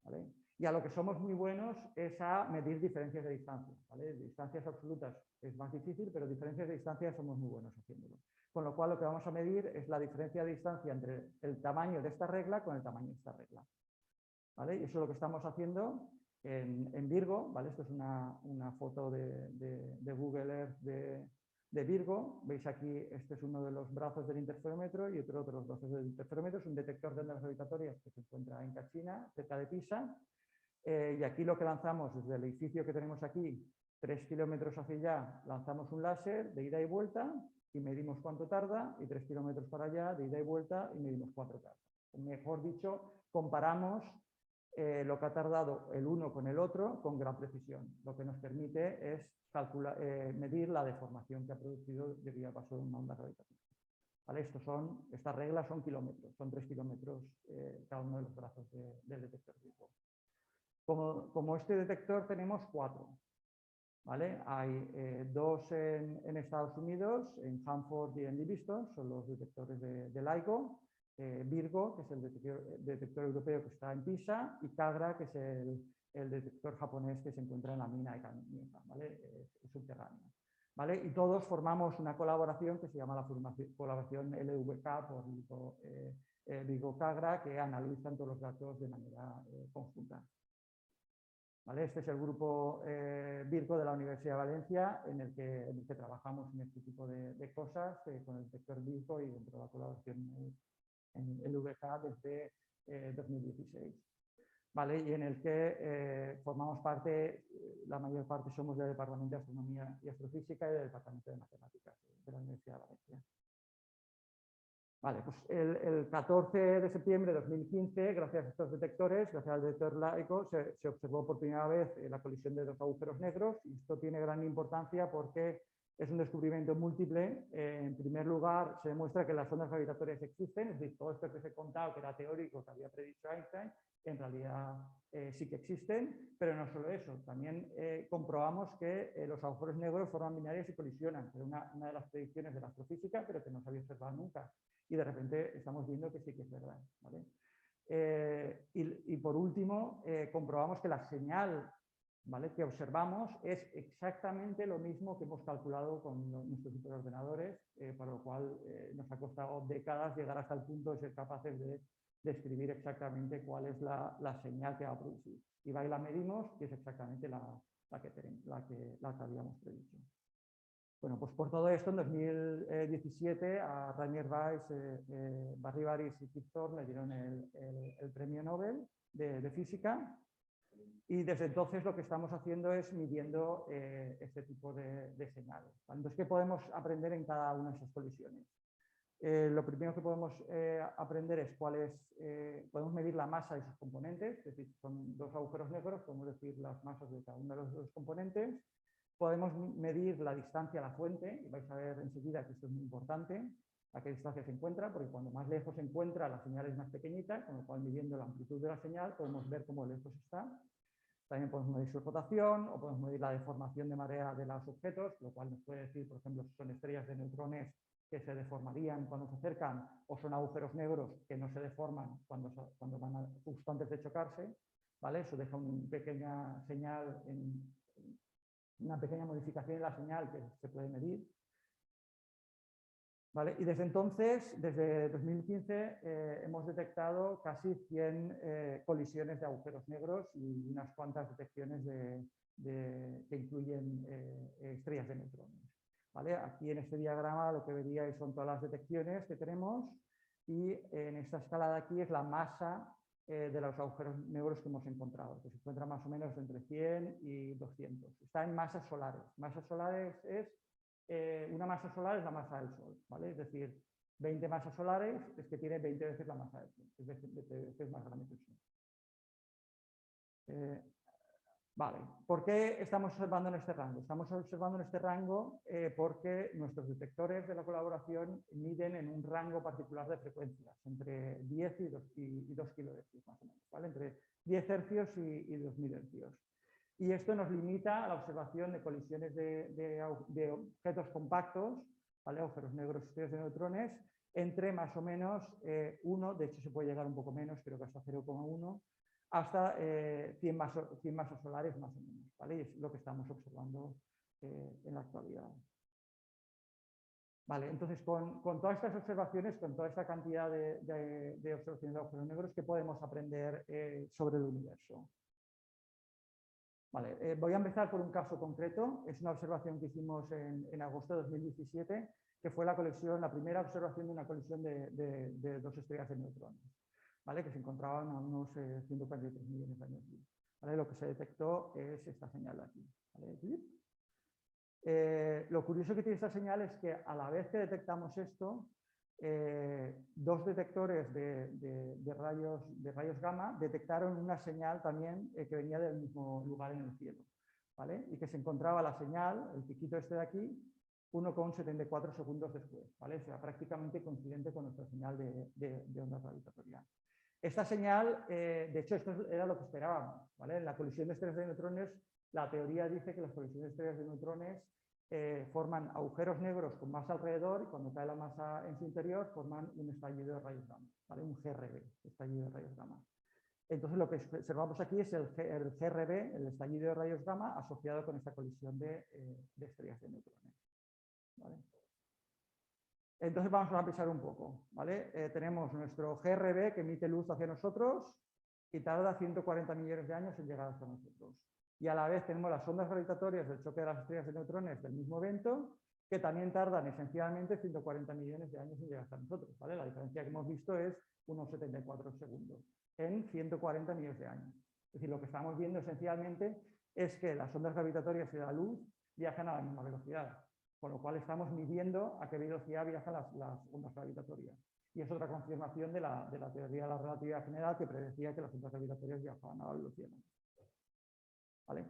¿vale? Y a lo que somos muy buenos es a medir diferencias de distancia, ¿vale? Distancias absolutas es más difícil, pero diferencias de distancia somos muy buenos haciéndolo. Con lo cual lo que vamos a medir es la diferencia de distancia entre el tamaño de esta regla con el tamaño de esta regla, ¿vale? Y eso es lo que estamos haciendo en Virgo, ¿vale? Esto es una foto de Google Earth de Virgo. Veis aquí, este es uno de los brazos del interferómetro y otro de los brazos del interferómetro. Es un detector de ondas gravitatorias que se encuentra en Caccina, cerca de Pisa. Y aquí lo que lanzamos desde el edificio que tenemos aquí, 3 kilómetros hacia allá, lanzamos un láser de ida y vuelta y medimos cuánto tarda, y 3 kilómetros para allá, de ida y vuelta, y medimos cuánto tarda. Mejor dicho, comparamos lo que ha tardado el uno con el otro con gran precisión. Lo que nos permite es medir la deformación que ha producido debido al paso de una onda gravitatoria. ¿Vale? Estas reglas son kilómetros, son 3 kilómetros cada uno de los brazos del detector Virgo. Como este detector tenemos 4. ¿Vale? Hay 2 en Estados Unidos, en Hanford y en Livingston, son los detectores de LIGO. Virgo, que es el detector europeo que está en Pisa, y Kagra, que es el detector japonés que se encuentra en la mina de Kamienza, ¿vale? Subterránea. ¿Vale? Y todos formamos una colaboración que se llama la colaboración LVK por Virgo Kagra, que analizan todos los datos de manera conjunta. ¿Vale? Este es el grupo Virgo de la Universidad de Valencia, en el que trabajamos en este tipo de cosas con el detector Virgo y dentro de la colaboración en el VK desde 2016. ¿Vale? Y en el que formamos parte, la mayor parte somos del Departamento de Astronomía y Astrofísica y del Departamento de Matemáticas de la Universidad de Valencia. Vale, pues el 14 de septiembre de 2015, gracias a estos detectores, gracias al detector LIGO, se observó por primera vez la colisión de 2 agujeros negros, y esto tiene gran importancia porque es un descubrimiento múltiple. En primer lugar, se demuestra que las ondas gravitatorias existen, es decir, todo esto que os he contado, que era teórico, que había predicho Einstein, en realidad sí que existen, pero no solo eso, también comprobamos que los agujeros negros forman binarias y colisionan, que era una de las predicciones de la astrofísica, pero que no se había observado nunca, y de repente estamos viendo que sí que es verdad, ¿vale? Y por último, comprobamos que la señal, ¿vale?, que observamos es exactamente lo mismo que hemos calculado con nuestros superordenadores, para lo cual nos ha costado décadas llegar hasta el punto de ser capaces de describir exactamente cuál es la señal que va a producir. Y va y la medimos, y es exactamente la que habíamos predicho. Bueno, pues por todo esto, en 2017 a Rainier Weiss, Barry Barish y Kip Thorne le dieron el premio Nobel de física. Y desde entonces lo que estamos haciendo es midiendo este tipo de señales. Entonces, ¿qué podemos aprender en cada una de esas colisiones? Lo primero que podemos aprender es podemos medir la masa de sus componentes, es decir, son 2 agujeros negros, podemos decir las masas de cada uno de los 2 componentes. Podemos medir la distancia a la fuente, y vais a ver enseguida que esto es muy importante, a qué distancia se encuentra, porque cuando más lejos se encuentra la señal es más pequeñita, con lo cual midiendo la amplitud de la señal podemos ver cómo lejos está. También podemos medir su rotación, o podemos medir la deformación de marea de los objetos, lo cual nos puede decir, por ejemplo, si son estrellas de neutrones que se deformarían cuando se acercan, o son agujeros negros que no se deforman cuando van justo antes de chocarse, ¿vale? Eso deja una pequeña señal, una pequeña modificación en la señal que se puede medir. ¿Vale? Y desde entonces, desde 2015, hemos detectado casi 100 colisiones de agujeros negros y unas cuantas detecciones que incluyen estrellas de neutrones. ¿Vale? Aquí en este diagrama lo que veríais son todas las detecciones que tenemos, y en esta escala de aquí es la masa de los agujeros negros que hemos encontrado, que se encuentra más o menos entre 100 y 200. Está en masas solares. Masas solares una masa solar es la masa del Sol, ¿vale? Es decir, 20 masas solares es que tiene 20 veces la masa del Sol, es 20 veces más grande que el Sol. Vale, ¿por qué estamos observando en este rango? Estamos observando en este rango porque nuestros detectores de la colaboración miden en un rango particular de frecuencias, entre 10 y 2 kHz más o menos, ¿vale? Entre 10 hercios y 2000 hercios. Y esto nos limita a la observación de colisiones de objetos compactos, ¿vale?, agujeros negros, estrellas de neutrones, entre más o menos 1, de hecho se puede llegar un poco menos, creo que hasta 0,1, hasta 100 masas solares más o menos, ¿vale? Y es lo que estamos observando en la actualidad. Vale, entonces con todas estas observaciones, con toda esta cantidad de observaciones de agujeros negros, ¿qué podemos aprender sobre el universo? Vale, voy a empezar por un caso concreto. Es una observación que hicimos en agosto de 2017, que fue la primera observación de una colisión de dos estrellas de neutrones, ¿vale? Que se encontraban a unos 143 millones de años luz. ¿Vale? Lo que se detectó es esta señal de aquí, ¿vale? Lo curioso que tiene esta señal es que a la vez que detectamos esto, dos detectores de rayos gamma detectaron una señal también que venía del mismo lugar en el cielo, ¿vale? Y que se encontraba la señal, el piquito este de aquí, 1,74 segundos después, ¿vale? O sea, prácticamente coincidente con nuestra señal de onda gravitatoria. Esta señal, de hecho, esto era lo que esperábamos, ¿vale? En la colisión de estrellas de neutrones, la teoría dice que las colisiones de estrellas de neutrones forman agujeros negros con masa alrededor y cuando cae la masa en su interior forman un estallido de rayos gamma, ¿vale? Un GRB, estallido de rayos gamma. Entonces lo que observamos aquí es el GRB, el estallido de rayos gamma asociado con esta colisión de estrellas de neutrones, ¿vale? Entonces vamos a pensar un poco, ¿vale? Tenemos nuestro GRB que emite luz hacia nosotros y tarda 140 millones de años en llegar hasta nosotros. Y a la vez tenemos las ondas gravitatorias del choque de las estrellas de neutrones del mismo evento, que también tardan esencialmente 140 millones de años en llegar hasta nosotros, ¿vale? La diferencia que hemos visto es unos 74 segundos en 140 millones de años. Es decir, lo que estamos viendo esencialmente es que las ondas gravitatorias y la luz viajan a la misma velocidad, con lo cual estamos midiendo a qué velocidad viajan las ondas gravitatorias. Y es otra confirmación de la teoría de la relatividad general que predecía que las ondas gravitatorias viajaban a la velocidad. ¿Vale?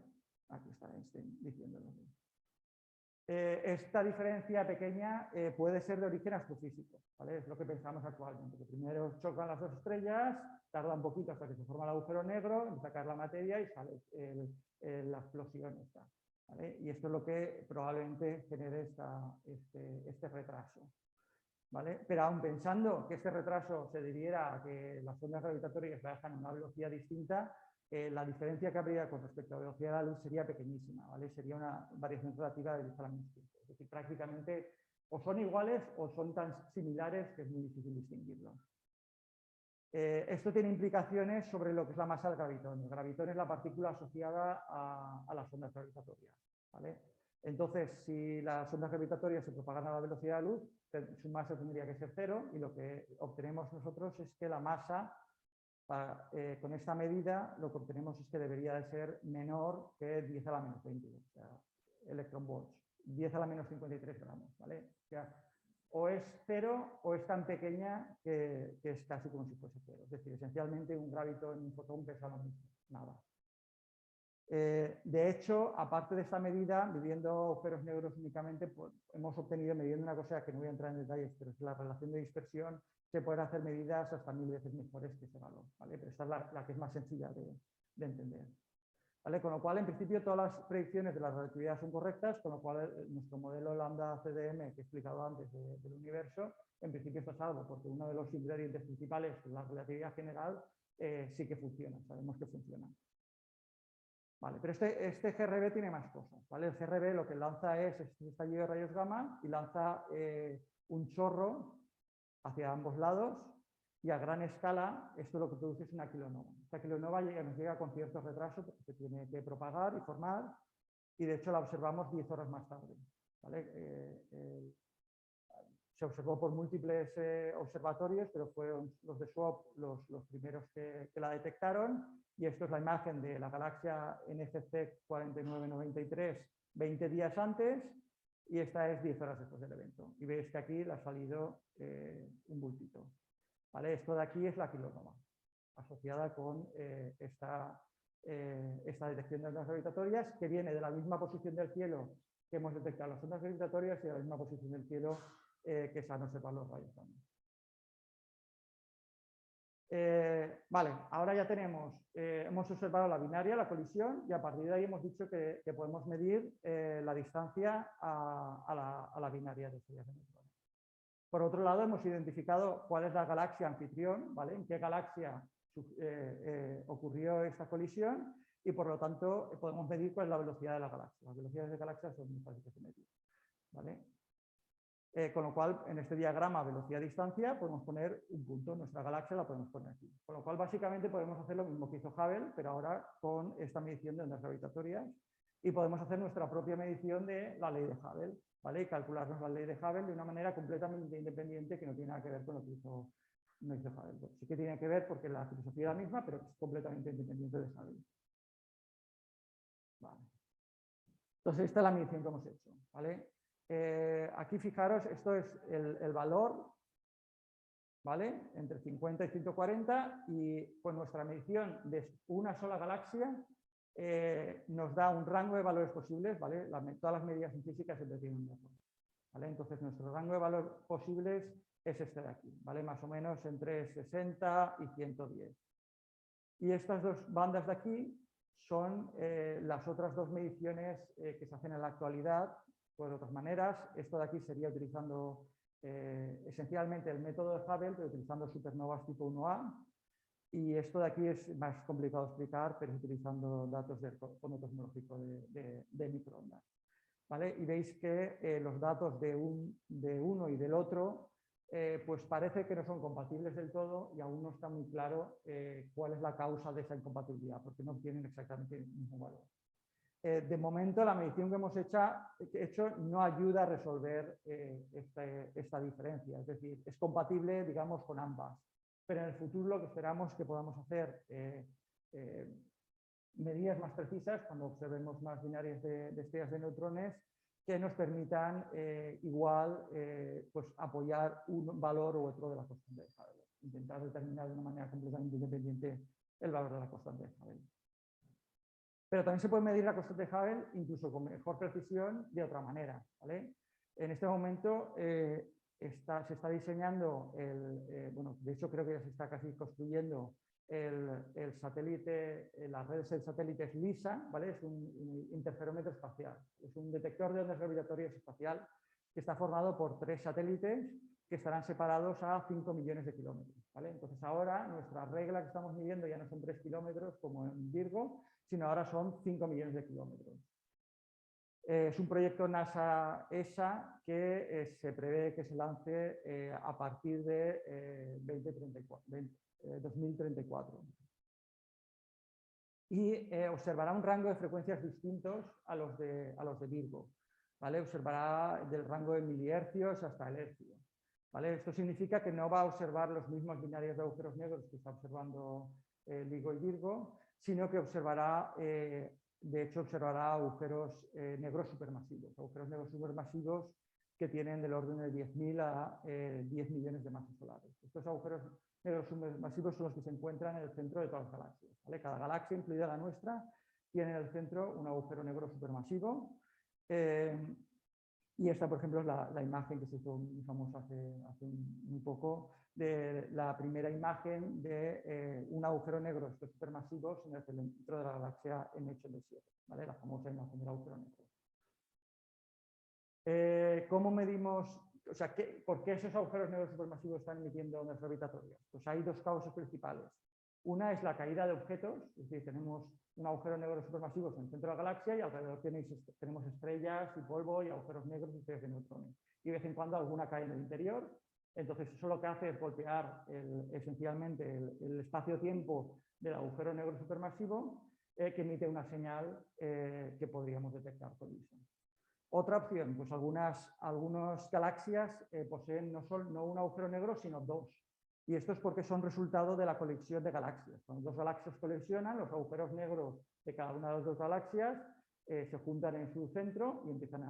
Aquí está Einstein diciéndolo. Esta diferencia pequeña puede ser de origen astrofísico, ¿vale? Es lo que pensamos actualmente, que primero chocan las dos estrellas, tarda un poquito hasta que se forma el agujero negro, empieza a caer la materia y sale la explosión esta, ¿vale? Y esto es lo que probablemente genere este retraso, ¿vale? Pero aún pensando que este retraso se debiera a que las ondas gravitatorias viajan a una velocidad distinta, la diferencia que habría con respecto a la velocidad de la luz sería pequeñísima, ¿vale? Sería una variación relativa de 10 a la menos 5. Es decir, prácticamente o son iguales o son tan similares que es muy difícil distinguirlos. Esto tiene implicaciones sobre lo que es la masa del gravitón. El gravitón es la partícula asociada a las ondas gravitatorias, ¿vale? Entonces, si las ondas gravitatorias se propagan a la velocidad de la luz, su masa tendría que ser 0 y lo que obtenemos nosotros es que la masa con esta medida lo que obtenemos es que debería de ser menor que 10 a la menos 20, o sea, electronvolts, 10 a la menos 53 gramos, ¿vale? O sea, o es 0 o es tan pequeña que es casi como si fuese 0. Es decir, esencialmente un gravitón y un fotón pesa lo mismo, nada. De hecho, aparte de esta medida, midiendo agujeros negros únicamente, pues, hemos obtenido, midiendo una cosa que no voy a entrar en detalles, pero es la relación de dispersión, se pueden hacer medidas hasta 1000 veces mejores que ese valor, ¿vale? Pero esta es la que es más sencilla de entender, ¿vale? Con lo cual, en principio, todas las predicciones de la relatividad son correctas, con lo cual nuestro modelo lambda CDM que he explicado antes del universo, en principio está salvo, porque uno de los ingredientes principales de la relatividad general sí que funciona, sabemos que funciona. Vale, pero este GRB tiene más cosas, ¿vale? El GRB lo que lanza es este estallido de rayos gamma y lanza un chorro hacia ambos lados y a gran escala esto lo que produce es una kilonova. Esta kilonova nos llega con cierto retraso porque se tiene que propagar y formar y de hecho la observamos 10 horas más tarde, ¿vale? Se observó por múltiples observatorios, pero fueron los de SWAP los primeros que la detectaron. Y esto es la imagen de la galaxia NGC 4993 20 días antes y esta es 10 horas después del evento. Y veis que aquí le ha salido un bultito, ¿vale? Esto de aquí es la kilonova, asociada con esta detección de ondas gravitatorias que viene de la misma posición del cielo que hemos detectado las ondas gravitatorias y de la misma posición del cielo que se han observado los rayos gamma. Vale, ahora ya hemos observado la binaria, la colisión, y a partir de ahí hemos dicho que podemos medir la distancia a la binaria de estrellas de neutrones. Por otro lado, hemos identificado cuál es la galaxia anfitrión, ¿vale? En qué galaxia ocurrió esta colisión y por lo tanto podemos medir cuál es la velocidad de la galaxia. Las velocidades de galaxias son muy fáciles de medir, ¿vale? Con lo cual, en este diagrama velocidad-distancia podemos poner un punto, nuestra galaxia la podemos poner aquí. Con lo cual, básicamente podemos hacer lo mismo que hizo Hubble, pero ahora con esta medición de ondas gravitatorias y podemos hacer nuestra propia medición de la ley de Hubble, ¿vale? Y calcularnos la ley de Hubble de una manera completamente independiente que no tiene nada que ver con lo que hizo Hubble. Bueno, sí que tiene que ver porque la filosofía es la misma, pero es completamente independiente de Hubble. Vale. Entonces, esta es la medición que hemos hecho, ¿vale? Aquí fijaros, esto es el valor, ¿vale? Entre 50 y 140 y con nuestra medición de una sola galaxia nos da un rango de valores posibles, ¿vale? Todas las medidas en física siempre tienen un error, ¿vale? Entonces nuestro rango de valores posibles es este de aquí, ¿vale? Más o menos entre 60 y 110. Y estas dos bandas de aquí son las otras dos mediciones que se hacen en la actualidad. Pues de otras maneras, esto de aquí sería utilizando esencialmente el método de Hubble, pero utilizando supernovas tipo 1A. Y esto de aquí es más complicado de explicar, pero es utilizando datos del fondo cosmológico de microondas, ¿vale? Y veis que los datos de uno y del otro, pues parece que no son compatibles del todo y aún no está muy claro cuál es la causa de esa incompatibilidad, porque no tienen exactamente el mismo valor. De momento, la medición que hemos hecho no ayuda a resolver esta diferencia, es decir, es compatible, digamos, con ambas. Pero en el futuro lo que esperamos que podamos hacer medidas más precisas cuando observemos más binarias de estrellas de neutrones que nos permitan igual pues apoyar un valor u otro de la constante de Hubble. Intentar determinar de una manera completamente independiente el valor de la constante de Hubble. Pero también se puede medir la constante de Hubble incluso con mejor precisión de otra manera, ¿vale? En este momento se está diseñando, bueno, de hecho creo que ya se está casi construyendo el satélite, las redes de satélites LISA, ¿vale? Es un interferómetro espacial, es un detector de ondas gravitatorias espacial que está formado por 3 satélites que estarán separados a 5 millones de kilómetros, ¿vale? Entonces ahora nuestra regla que estamos midiendo ya no son 3 kilómetros como en Virgo, sino ahora son 5 millones de kilómetros. Es un proyecto NASA-ESA que se prevé que se lance a partir de 2034. Y observará un rango de frecuencias distintos a los de Virgo, ¿vale? Observará del rango de milihercios hasta el hercio, ¿vale? Esto significa que no va a observar los mismos binarios de agujeros negros que está observando LIGO y Virgo, sino que observará, de hecho, observará agujeros negros supermasivos, que tienen del orden de 10.000 a 10 millones de masas solares. Estos agujeros negros supermasivos son los que se encuentran en el centro de todas las galaxias, ¿vale? Cada galaxia, incluida la nuestra, tiene en el centro un agujero negro supermasivo. Y esta, por ejemplo, es la imagen que se hizo muy famosa hace muy poco, de la primera imagen de un agujero negro estos supermasivos en el centro de la galaxia M87, ¿vale? La famosa imagen del agujero negro. ¿Cómo medimos? O sea, ¿por qué esos agujeros negros supermasivos están emitiendo ondas gravitatorias? Pues hay 2 causas principales. Una es la caída de objetos, es decir, tenemos un agujero negro supermasivo en el centro de la galaxia y alrededor tenemos estrellas y polvo y agujeros negros y estrellas de neutrones. Y de vez en cuando alguna cae en el interior. Entonces eso lo que hace es golpear esencialmente el espacio-tiempo del agujero negro supermasivo que emite una señal que podríamos detectar con LISA. Otra opción, pues algunas galaxias poseen no un agujero negro, sino 2. Y esto es porque son resultado de la colisión de galaxias. Cuando 2 galaxias colisionan, los agujeros negros de cada una de las 2 galaxias se juntan en su centro y empiezan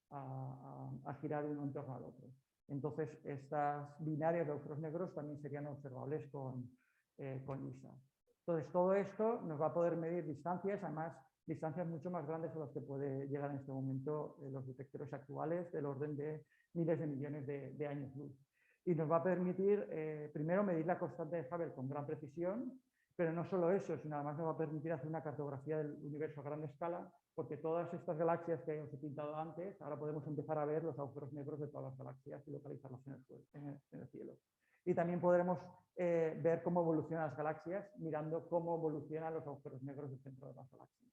a girar uno en torno al otro. Entonces, estas binarias de agujeros negros también serían observables con LISA. Entonces, todo esto nos va a poder medir distancias, además distancias mucho más grandes a las que puede llegar en este momento los detectores actuales, del orden de miles de millones de años luz. Y nos va a permitir, primero, medir la constante de Hubble con gran precisión, pero no solo eso, sino además nos va a permitir hacer una cartografía del universo a gran escala, porque todas estas galaxias que os he pintado antes, ahora podemos empezar a ver los agujeros negros de todas las galaxias y localizarlos en el cielo. Y también podremos ver cómo evolucionan las galaxias mirando cómo evolucionan los agujeros negros del centro de las galaxias.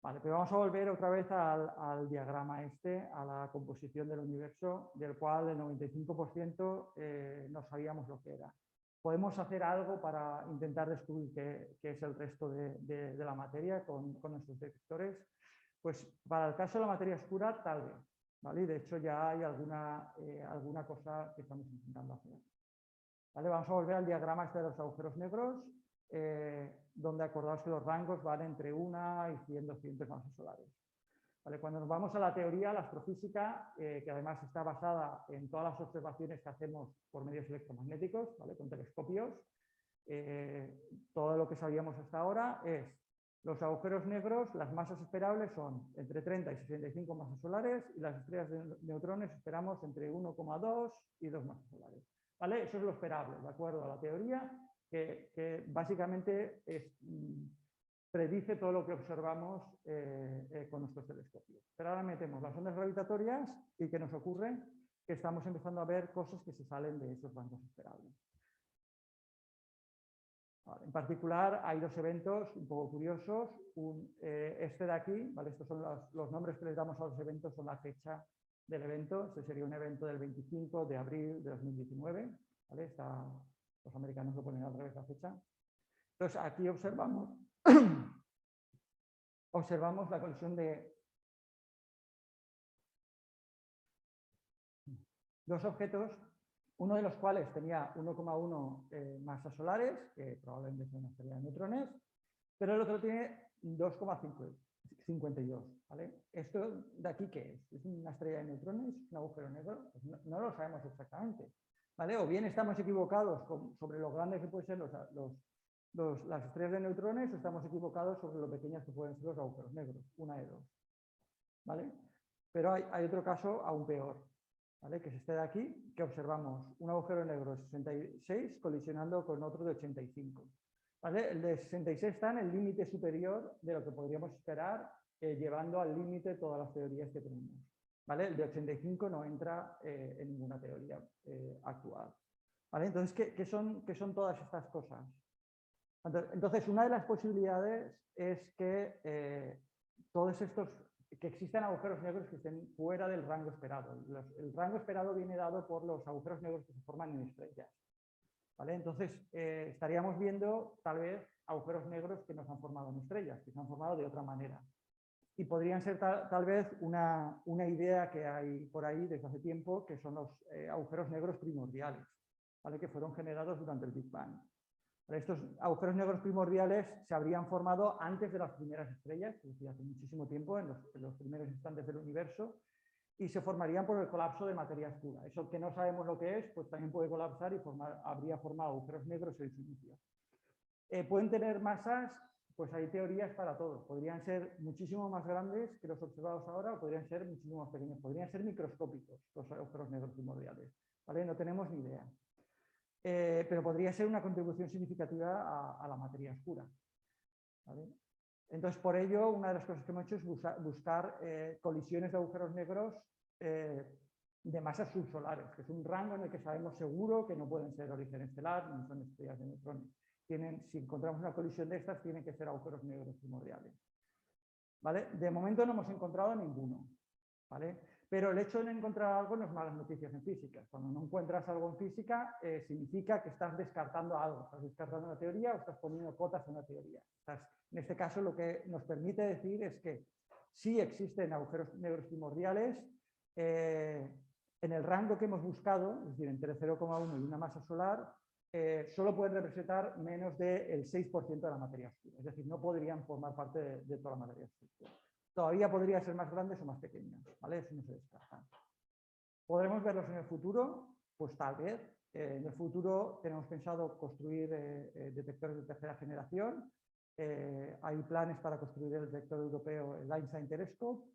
Vale, pero vamos a volver otra vez al diagrama a la composición del universo, del cual el 95% no sabíamos lo que era. ¿Podemos hacer algo para intentar descubrir qué es el resto de la materia con nuestros detectores? Pues para el caso de la materia oscura, tal vez. ¿Vale? De hecho, ya hay alguna cosa que estamos intentando hacer. ¿Vale? Vamos a volver al diagrama de los agujeros negros, donde acordaos que los rangos van entre 1 y 100, 200 masas solares. ¿Vale? Cuando nos vamos a la teoría, la astrofísica, que además está basada en todas las observaciones que hacemos por medios electromagnéticos, ¿vale? Con telescopios, todo lo que sabíamos hasta ahora es los agujeros negros, las masas esperables son entre 30 y 65 masas solares y las estrellas de neutrones esperamos entre 1,2 y 2 masas solares. ¿Vale? Eso es lo esperable, de acuerdo a la teoría, que básicamente predice todo lo que observamos con nuestros telescopios. Pero ahora metemos las ondas gravitatorias y ¿qué nos ocurre? Que estamos empezando a ver cosas que se salen de esos rangos esperables. Vale, en particular, hay dos eventos un poco curiosos. Este de aquí, ¿vale? Estos son los nombres que les damos a los eventos, son la fecha del evento. Este sería un evento del 25 de abril de 2019. ¿Vale? Los americanos lo ponen al revés la fecha. Entonces, aquí observamos la colisión de dos objetos, uno de los cuales tenía 1,1 masas solares, que probablemente es una estrella de neutrones, pero el otro tiene 2,52. ¿Vale? ¿Esto de aquí qué es? ¿Es una estrella de neutrones? ¿Un agujero negro? Pues no lo sabemos exactamente. ¿Vale? O bien estamos equivocados sobre lo grandes que pueden ser las estrellas de neutrones, o estamos equivocados sobre lo pequeñas que pueden ser los agujeros negros, una de dos. ¿Vale? Pero hay otro caso aún peor, ¿vale? Que es este de aquí, que observamos un agujero negro de 66 colisionando con otro de 85. ¿Vale? El de 66 está en el límite superior de lo que podríamos esperar, llevando al límite todas las teorías que tenemos. ¿Vale? El de 85 no entra en ninguna teoría actual. ¿Vale? Entonces, ¿qué son todas estas cosas? Entonces, una de las posibilidades es que todos estos, que existan agujeros negros que estén fuera del rango esperado. El rango esperado viene dado por los agujeros negros que se forman en estrellas. ¿Vale? Entonces, estaríamos viendo tal vez agujeros negros que no se han formado en estrellas, que se han formado de otra manera. Y podrían ser tal vez una idea que hay por ahí desde hace tiempo, que son los agujeros negros primordiales, ¿vale? Que fueron generados durante el Big Bang. Estos agujeros negros primordiales se habrían formado antes de las primeras estrellas, es decir, hace muchísimo tiempo, en los primeros instantes del universo, y se formarían por el colapso de materia oscura. Eso que no sabemos lo que es, pues también puede colapsar y habría formado agujeros negros en su inicio. Pueden tener masas, pues hay teorías para todo. Podrían ser muchísimo más grandes que los observados ahora o podrían ser muchísimo más pequeños. Podrían ser microscópicos los agujeros negros primordiales. ¿Vale? No tenemos ni idea. Pero podría ser una contribución significativa a la materia oscura. ¿Vale? Entonces, por ello, una de las cosas que hemos hecho es buscar colisiones de agujeros negros de masas subsolares, que es un rango en el que sabemos seguro que no pueden ser origen estelar, ni son estrellas de neutrones. Si encontramos una colisión de estas, tienen que ser agujeros negros primordiales. ¿Vale? De momento no hemos encontrado ninguno. ¿Vale? Pero el hecho de no encontrar algo no es malas noticias en física. Cuando no encuentras algo en física, significa que estás descartando algo. Estás descartando una teoría o estás poniendo cotas en una teoría. En este caso, lo que nos permite decir es que sí existen agujeros negros primordiales en el rango que hemos buscado, es decir, entre 0,1 y una masa solar, solo pueden representar menos del 6% de la materia oscura. Es decir, no podrían formar parte de toda la materia oscura. Todavía podría ser más grandes o más pequeños, ¿vale? Eso no se descarta. ¿Podremos verlos en el futuro? Pues tal vez. En el futuro tenemos pensado construir detectores de tercera generación. Hay planes para construir el detector europeo, el Einstein Telescope,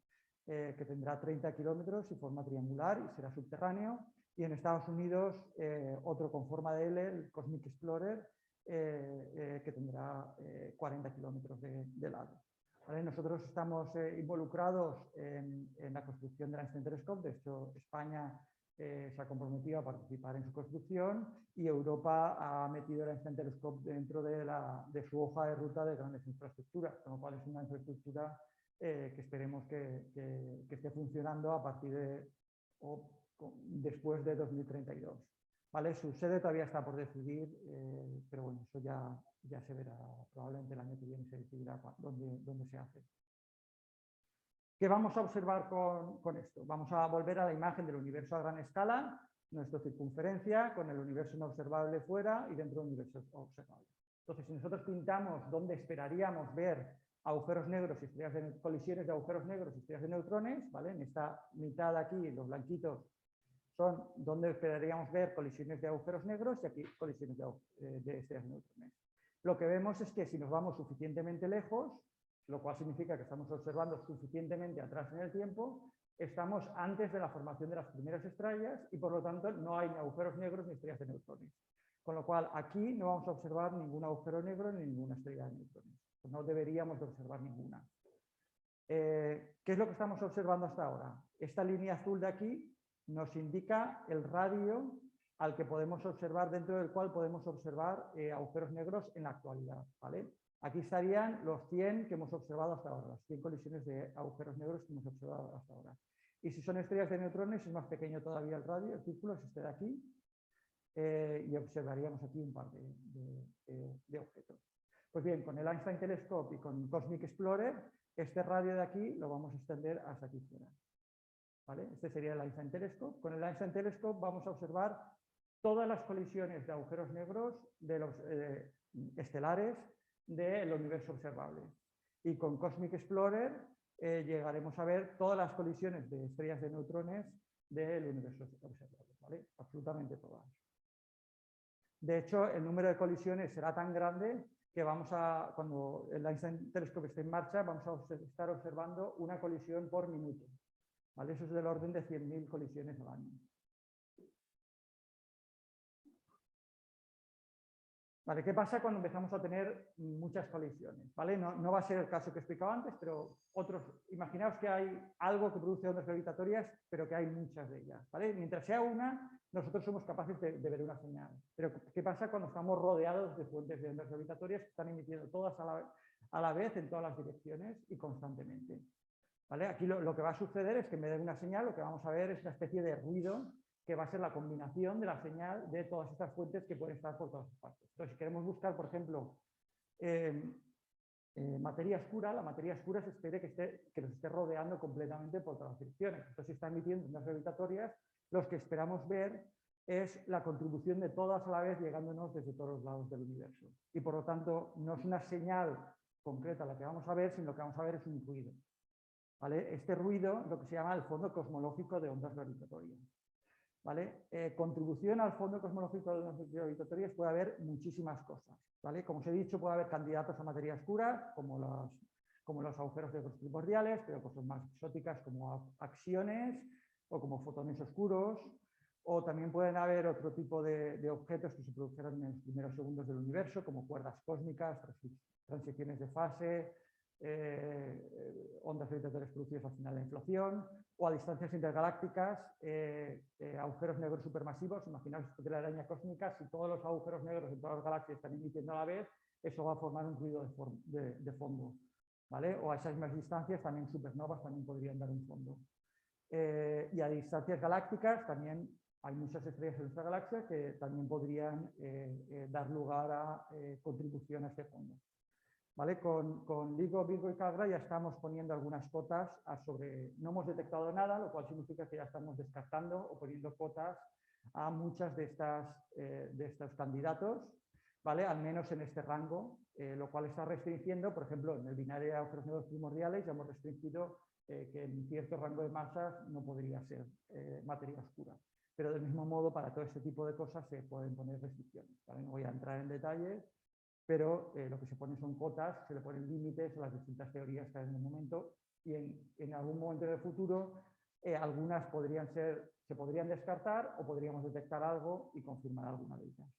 que tendrá 30 kilómetros y forma triangular y será subterráneo. Y en Estados Unidos, otro con forma de L, el Cosmic Explorer, que tendrá 40 kilómetros de largo. ¿Vale? Nosotros estamos involucrados en la construcción del Einstein Telescope. De hecho, España se ha comprometido a participar en su construcción y Europa ha metido el Einstein Telescope dentro de su hoja de ruta de grandes infraestructuras, con lo cual es una infraestructura que esperemos que esté funcionando a partir de o después de 2032. ¿Vale? Su sede todavía está por decidir, pero bueno, eso ya se verá, probablemente el año que viene se decidirá dónde se hace. ¿Qué vamos a observar con esto? Vamos a volver a la imagen del universo a gran escala, nuestra circunferencia, con el universo no observable fuera y dentro del universo observable. Entonces, si nosotros pintamos dónde esperaríamos ver agujeros negros y estrellas de colisiones de agujeros negros y estrellas de neutrones, ¿vale? En esta mitad aquí, los blanquitos, son donde esperaríamos ver colisiones de agujeros negros y aquí colisiones de estrellas de neutrones. Lo que vemos es que si nos vamos suficientemente lejos, lo cual significa que estamos observando suficientemente atrás en el tiempo, estamos antes de la formación de las primeras estrellas y por lo tanto no hay ni agujeros negros ni estrellas de neutrones. Con lo cual aquí no vamos a observar ningún agujero negro ni ninguna estrella de neutrones. Pues no deberíamos de observar ninguna. ¿Qué es lo que estamos observando hasta ahora? Esta línea azul de aquí nos indica el radio al que podemos observar, dentro del cual podemos observar agujeros negros en la actualidad, ¿vale? Aquí estarían los 100 que hemos observado hasta ahora, las 100 colisiones de agujeros negros que hemos observado hasta ahora. Y si son estrellas de neutrones, es más pequeño todavía el radio, el círculo es este de aquí, y observaríamos aquí un par de objetos. Pues bien, con el Einstein Telescope y con Cosmic Explorer, este radio de aquí lo vamos a extender hasta aquí fuera. ¿Vale? Este sería el Einstein Telescope. Con el Einstein Telescope vamos a observar todas las colisiones de agujeros negros de los estelares del universo observable. Y con Cosmic Explorer llegaremos a ver todas las colisiones de estrellas de neutrones del universo observable, ¿vale? Absolutamente todas. De hecho, el número de colisiones será tan grande que cuando el Einstein Telescope esté en marcha, vamos a estar observando una colisión por minuto, ¿vale? Eso es del orden de 100.000 colisiones al año. ¿Vale? ¿Qué pasa cuando empezamos a tener muchas colisiones? ¿Vale? No va a ser el caso que he explicado antes, pero imaginaos que hay algo que produce ondas gravitatorias, pero que hay muchas de ellas. ¿Vale? Mientras sea una, nosotros somos capaces de ver una señal. Pero ¿qué pasa cuando estamos rodeados de fuentes de ondas gravitatorias que están emitiendo todas a la vez en todas las direcciones y constantemente? ¿Vale? Aquí lo que va a suceder es que en vez de una señal, lo que vamos a ver es una especie de ruido que va a ser la combinación de la señal de todas estas fuentes que pueden estar por todas partes. Entonces, si queremos buscar, por ejemplo, materia oscura, la materia oscura se espera que nos esté rodeando completamente por todas las direcciones. Entonces, si está emitiendo ondas gravitatorias, lo que esperamos ver es la contribución de todas a la vez llegándonos desde todos los lados del universo. Y por lo tanto, no es una señal concreta la que vamos a ver, sino lo que vamos a ver es un ruido. ¿Vale? Este ruido es lo que se llama el fondo cosmológico de ondas gravitatorias. ¿Vale? Contribución al fondo cosmológico de ondas gravitatorias puede haber muchísimas cosas. ¿Vale? Como os he dicho, puede haber candidatos a materia oscura, como los agujeros negros primordiales, pero cosas más exóticas como acciones o como fotones oscuros, o también pueden haber otro tipo de objetos que se produjeron en los primeros segundos del universo, como cuerdas cósmicas, transiciones de fase, ondas gravitatorias producidas al final de la inflación, o a distancias intergalácticas, agujeros negros supermasivos. Imaginaos de la araña cósmica, si todos los agujeros negros en todas las galaxias están emitiendo a la vez, eso va a formar un ruido de fondo. ¿Vale? O a esas mismas distancias también supernovas también podrían dar un fondo. Y a distancias galácticas también hay muchas estrellas en nuestra galaxia que también podrían dar lugar a contribución a este fondo. ¿Vale? Con LIGO, Virgo y Cagra ya estamos poniendo algunas cotas no hemos detectado nada, lo cual significa que ya estamos descartando o poniendo cotas a muchas de estos candidatos, ¿vale? Al menos en este rango, lo cual está restringiendo, por ejemplo, en el binario de agujeros negros primordiales ya hemos restringido que en cierto rango de masas no podría ser materia oscura. Pero del mismo modo, para todo este tipo de cosas se pueden poner restricciones, ¿vale? No voy a entrar en detalles, pero lo que se pone son cotas, se le ponen límites a las distintas teorías que hay en el momento y en algún momento del futuro algunas se podrían descartar o podríamos detectar algo y confirmar alguna de ellas.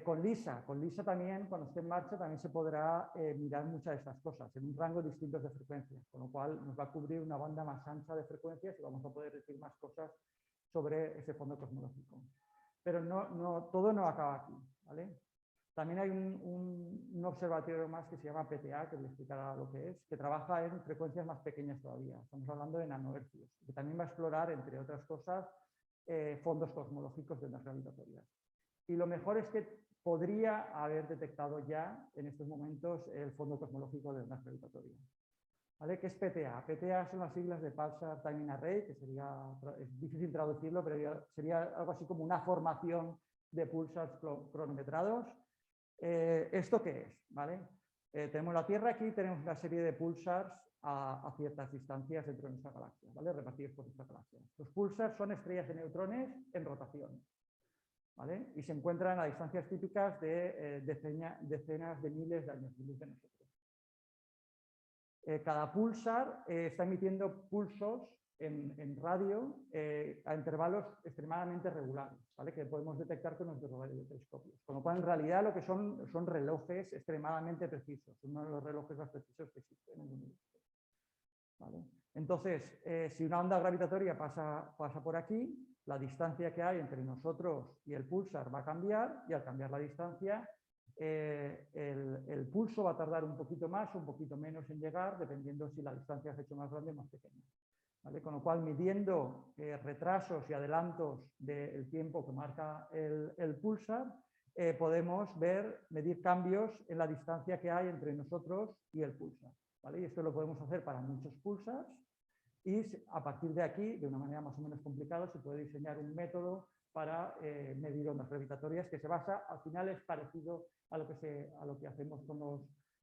Con LISA también, cuando esté en marcha, también se podrá mirar muchas de estas cosas en un rango distinto de frecuencias, con lo cual nos va a cubrir una banda más ancha de frecuencias y vamos a poder decir más cosas sobre ese fondo cosmológico. Pero todo no acaba aquí, ¿vale? También hay un observatorio más que se llama PTA, que le explicará lo que es, que trabaja en frecuencias más pequeñas todavía. Estamos hablando de nanohercios, que también va a explorar, entre otras cosas, fondos cosmológicos de ondas gravitatorias. Y lo mejor es que podría haber detectado ya en estos momentos el fondo cosmológico de ondas gravitatorias. ¿Vale? ¿Qué es PTA? PTA son las siglas de Pulsar Timing Array, que es difícil traducirlo, pero sería algo así como una formación de pulsars cronometrados. ¿Esto qué es? ¿Vale? Tenemos la Tierra aquí, tenemos una serie de pulsars a ciertas distancias dentro de nuestra galaxia, ¿vale? Repartidos por nuestra galaxia. Los pulsars son estrellas de neutrones en rotación, ¿vale? Y se encuentran a distancias típicas de decenas de miles de años luz de nosotros. Cada pulsar está emitiendo pulsos en radio a intervalos extremadamente regulares, ¿vale? Que podemos detectar con nuestros radiotelescopios. Con lo cual, en realidad, lo que son relojes extremadamente precisos, uno de los relojes más precisos que existen en el universo, ¿vale? Entonces, si una onda gravitatoria pasa por aquí, la distancia que hay entre nosotros y el pulsar va a cambiar, y al cambiar la distancia, el pulso va a tardar un poquito más o un poquito menos en llegar, dependiendo si la distancia se ha hecho más grande o más pequeña, ¿vale? Con lo cual, midiendo retrasos y adelantos del tiempo que marca el pulsar, podemos medir cambios en la distancia que hay entre nosotros y el pulsar, ¿vale? Y esto lo podemos hacer para muchos pulsars, y a partir de aquí, de una manera más o menos complicada, se puede diseñar un método para medir ondas gravitatorias que se basa, al final es parecido a lo que hacemos con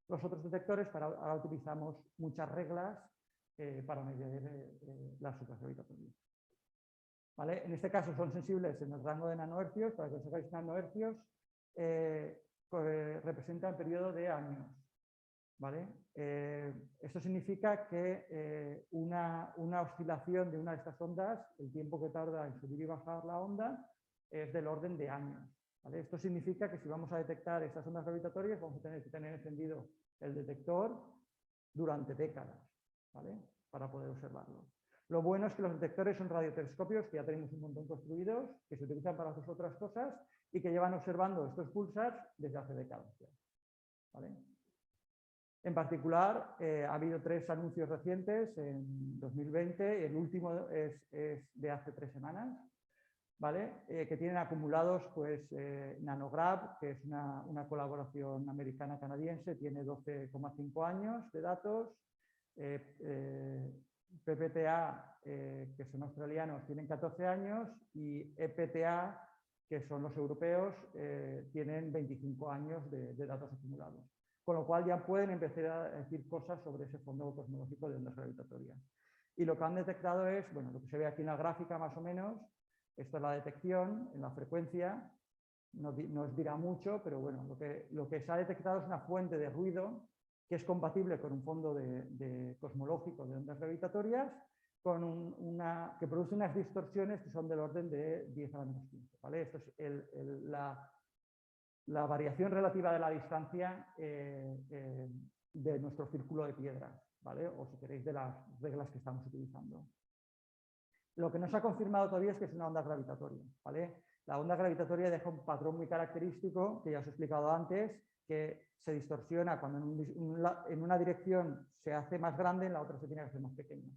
los otros detectores, pero ahora utilizamos muchas reglas para medir las ondas gravitatorias. ¿Vale? En este caso son sensibles en el rango de nanohercios. Para que os hagáis, nanohercios representa el periodo de años, ¿vale? Esto significa que una oscilación de una de estas ondas, el tiempo que tarda en subir y bajar la onda, es del orden de años, ¿vale? Esto significa que si vamos a detectar estas ondas gravitatorias, vamos a tener que tener encendido el detector durante décadas, ¿vale? Para poder observarlo. Lo bueno es que los detectores son radiotelescopios, que ya tenemos un montón construidos, que se utilizan para hacer otras cosas y que llevan observando estos pulsars desde hace décadas, ¿vale? En particular, ha habido 3 anuncios recientes en 2020, el último es de hace 3 semanas, ¿vale? Que tienen acumulados, pues, Nanograph, que es una colaboración americana-canadiense, tiene 12,5 años de datos, PPTA, que son australianos, tienen 14 años, y EPTA, que son los europeos, tienen 25 años de datos acumulados. Con lo cual ya pueden empezar a decir cosas sobre ese fondo cosmológico de ondas gravitatorias. Y lo que han detectado es, bueno, lo que se ve aquí en la gráfica más o menos, esto es la detección en la frecuencia, no os dirá mucho, pero bueno, lo que se ha detectado es una fuente de ruido que es compatible con un fondo cosmológico de ondas gravitatorias, que produce unas distorsiones que son del orden de 10 a la menos 15, ¿vale? Esto es la variación relativa de la distancia de nuestro círculo de piedras, ¿vale? O si queréis, de las reglas que estamos utilizando. Lo que no se ha confirmado todavía es que es una onda gravitatoria, ¿vale? La onda gravitatoria deja un patrón muy característico, que ya os he explicado antes, que se distorsiona cuando en una dirección se hace más grande, en la otra se tiene que hacer más pequeña.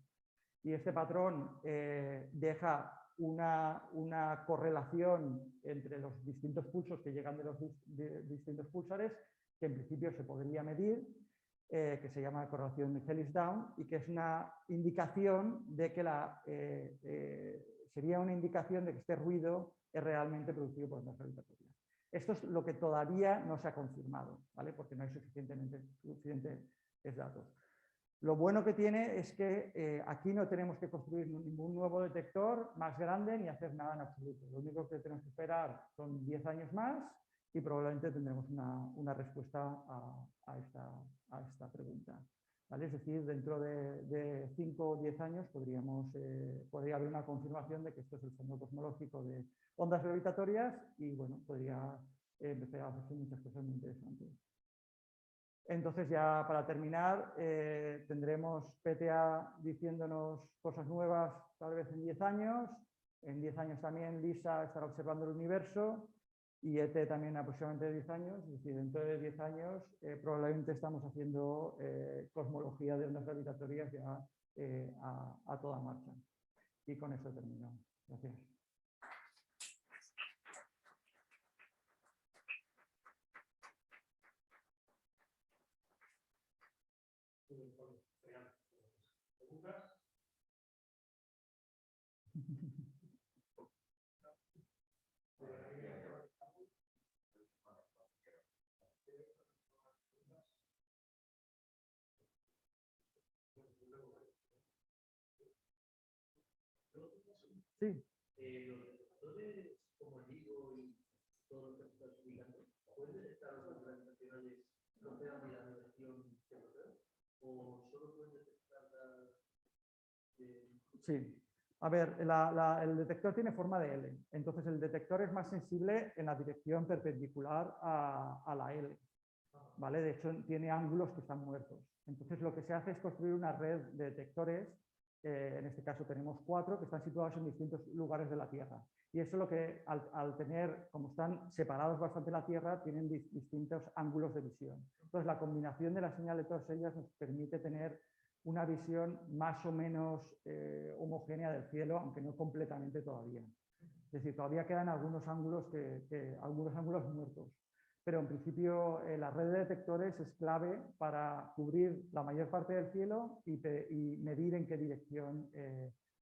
Y este patrón deja una correlación entre los distintos pulsos que llegan de los distintos pulsares, que en principio se podría medir, que se llama correlación Hellis-Down, y que es una indicación de que sería una indicación de que este ruido es realmente producido por ondas gravitatorias. Esto es lo que todavía no se ha confirmado, ¿vale? Porque no hay suficientes datos. Lo bueno que tiene es que aquí no tenemos que construir ningún nuevo detector más grande ni hacer nada en absoluto. Lo único que tenemos que esperar son 10 años más y probablemente tendremos una respuesta a esta pregunta, ¿vale? Es decir, dentro de 5 o 10 años podría haber una confirmación de que esto es el fondo cosmológico de ondas gravitatorias y, bueno, podría empezar a hacer muchas cosas muy interesantes. Entonces, ya para terminar, tendremos PTA diciéndonos cosas nuevas tal vez en 10 años, En 10 años también LISA estará observando el universo y ET también aproximadamente 10 años. Es decir, dentro de 10 años probablemente estamos haciendo cosmología de ondas gravitatorias ya a toda marcha. Y con esto termino. Gracias. Sí. Los detectores como el LIGO y todo lo que estás explicando, ¿pueden detectar las gravitacionales procedan de la dirección que proceden? ¿O solo pueden detectar Sí. A ver, el detector tiene forma de L. Entonces, el detector es más sensible en la dirección perpendicular a la L. ¿Vale? De hecho, tiene ángulos que están muertos. Entonces, lo que se hace es construir una red de detectores. En este caso tenemos 4 que están situados en distintos lugares de la Tierra. Y eso es lo que, al tener, como están separados bastante de la Tierra, tienen distintos ángulos de visión. Entonces, la combinación de la señal de todas ellas nos permite tener una visión más o menos homogénea del cielo, aunque no completamente todavía. Es decir, todavía quedan algunos ángulos, algunos ángulos muertos. Pero en principio la red de detectores es clave para cubrir la mayor parte del cielo y medir en qué dirección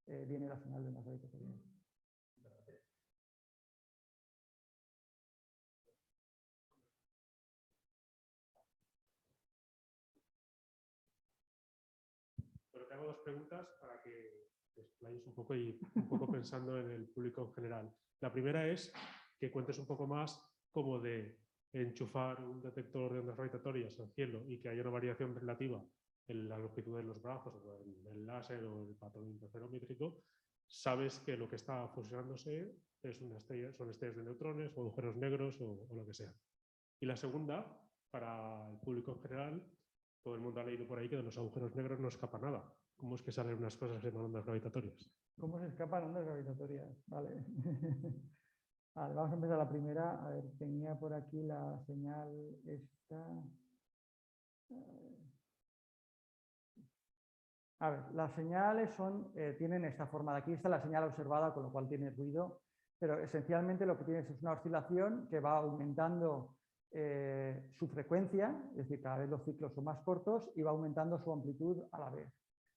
viene la señal de ondas gravitatorias. Pero te hago 2 preguntas para que te explayes un poco y un poco pensando en el público en general. La primera es que cuentes un poco más cómo de enchufar un detector de ondas gravitatorias al cielo y que haya una variación relativa en la longitud de los brazos, o en el láser o el patrón interferométrico, sabes que lo que está fusionándose es son estrellas de neutrones o agujeros negros o lo que sea. Y la segunda, para el público en general, todo el mundo ha leído por ahí que de los agujeros negros no escapa nada. ¿Cómo es que salen unas cosas en ondas gravitatorias? ¿Cómo se escapan ondas gravitatorias? Vale. Vale, vamos a empezar la primera. A ver, tenía por aquí la señal esta. A ver, las señales tienen esta forma de aquí. Esta es la señal observada, con lo cual tiene ruido. Pero esencialmente lo que tienes es una oscilación que va aumentando su frecuencia, es decir, cada vez los ciclos son más cortos y va aumentando su amplitud a la vez.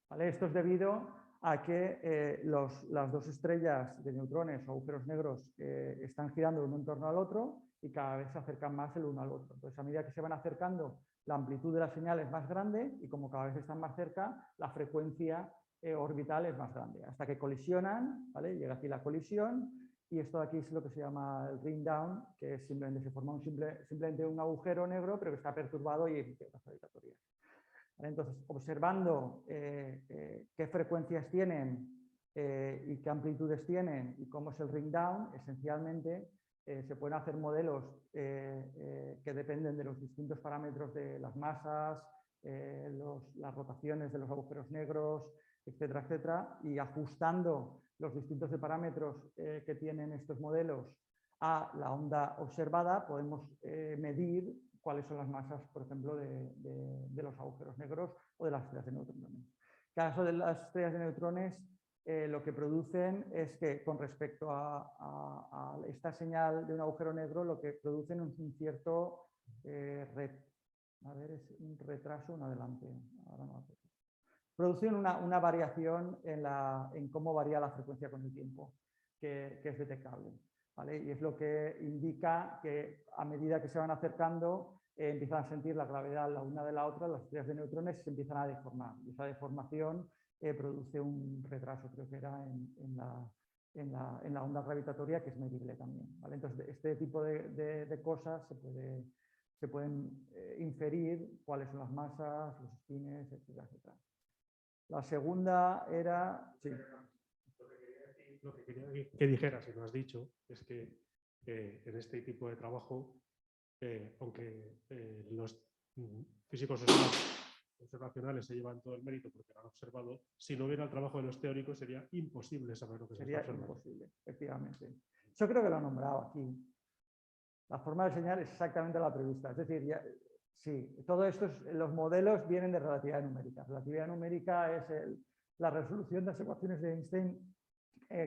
¿Vale? Esto es debido a que las 2 estrellas de neutrones o agujeros negros están girando de uno en torno al otro y cada vez se acercan más el uno al otro. Entonces, a medida que se van acercando, la amplitud de la señal es más grande y como cada vez están más cerca, la frecuencia orbital es más grande, hasta que colisionan, ¿vale? Llega aquí la colisión y esto de aquí es lo que se llama el ring down, que es se forma simplemente un agujero negro, pero que está perturbado y emite ondas gravitatorias. Entonces, observando qué frecuencias tienen y qué amplitudes tienen y cómo es el ring down, esencialmente se pueden hacer modelos que dependen de los distintos parámetros de las masas, las rotaciones de los agujeros negros, etcétera, etcétera, y ajustando los distintos parámetros que tienen estos modelos a la onda observada, podemos medir cuáles son las masas, por ejemplo, de los agujeros negros o de las estrellas de neutrones. En el caso de las estrellas de neutrones, lo que producen es que con respecto a esta señal de un agujero negro, lo que producen es un cierto es un retraso, un adelante. Ahora no. Producen una variación en cómo varía la frecuencia con el tiempo, que es detectable. ¿Vale? Y es lo que indica que a medida que se van acercando empiezan a sentir la gravedad la una de la otra, las estrellas de neutrones se empiezan a deformar. Y esa deformación produce un retraso, creo que era en la onda gravitatoria, que es medible también. ¿Vale? Entonces, este tipo de cosas se pueden inferir cuáles son las masas, los spines, etcétera, etcétera. La segunda era... Sí. Lo que quería que dijeras, y lo has dicho, es que en este tipo de trabajo, aunque los físicos observacionales se llevan todo el mérito porque lo han observado. Si no hubiera el trabajo de los teóricos, sería imposible saber lo que Sería se está observando. imposible, efectivamente. Yo creo que lo he nombrado aquí. La forma de enseñar es exactamente la prevista. Es decir, sí, todo esto, los modelos vienen de relatividad numérica. Relatividad numérica es la resolución de las ecuaciones de Einstein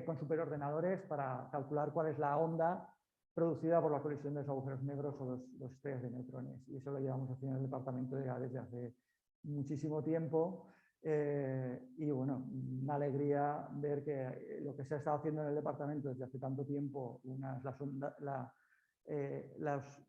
con superordenadores para calcular cuál es la onda producida por la colisión de los agujeros negros o los estrellas de neutrones. Y eso lo llevamos haciendo en el departamento desde hace muchísimo tiempo. Y bueno, una alegría ver que lo que se ha estado haciendo en el departamento desde hace tanto tiempo, las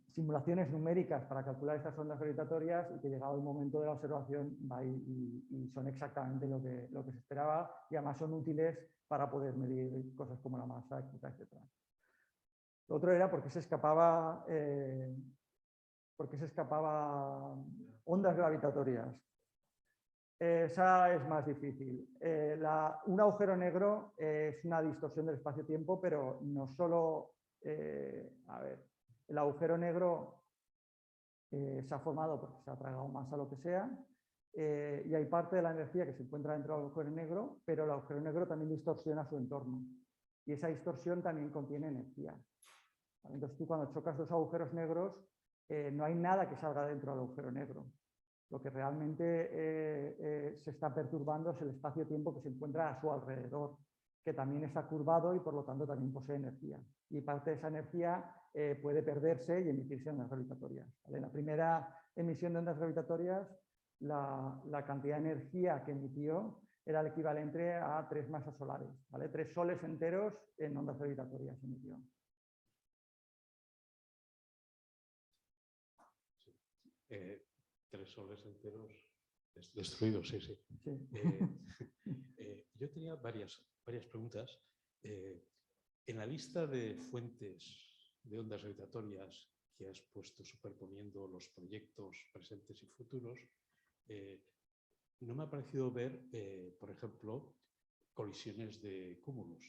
simulaciones numéricas para calcular estas ondas gravitatorias, y que llegado el momento de la observación va y son exactamente lo que se esperaba, y además son útiles para poder medir cosas como la masa, etcétera, etcétera. Lo otro era porque se escapaba ondas gravitatorias. Esa es más difícil. Un agujero negro es una distorsión del espacio-tiempo, pero no solo... a ver, el agujero negro se ha formado porque se ha tragado masa o lo que sea, y hay parte de la energía que se encuentra dentro del agujero negro, pero el agujero negro también distorsiona su entorno. Y esa distorsión también contiene energía. Entonces tú, cuando chocas dos agujeros negros, no hay nada que salga dentro del agujero negro. Lo que realmente se está perturbando es el espacio-tiempo que se encuentra a su alrededor, que también está curvado y por lo tanto también posee energía. Y parte de esa energía puede perderse y emitirse en ondas gravitatorias. ¿Vale? En la primera emisión de ondas gravitatorias, la cantidad de energía que emitió era el equivalente a 3 masas solares. ¿Vale? 3 soles enteros en ondas gravitatorias emitió. Sí. 3 soles enteros destruidos, sí, sí. Sí. Yo tenía varias preguntas. En la lista de fuentes de ondas gravitatorias que has puesto superponiendo los proyectos presentes y futuros, no me ha parecido ver, por ejemplo, colisiones de cúmulos.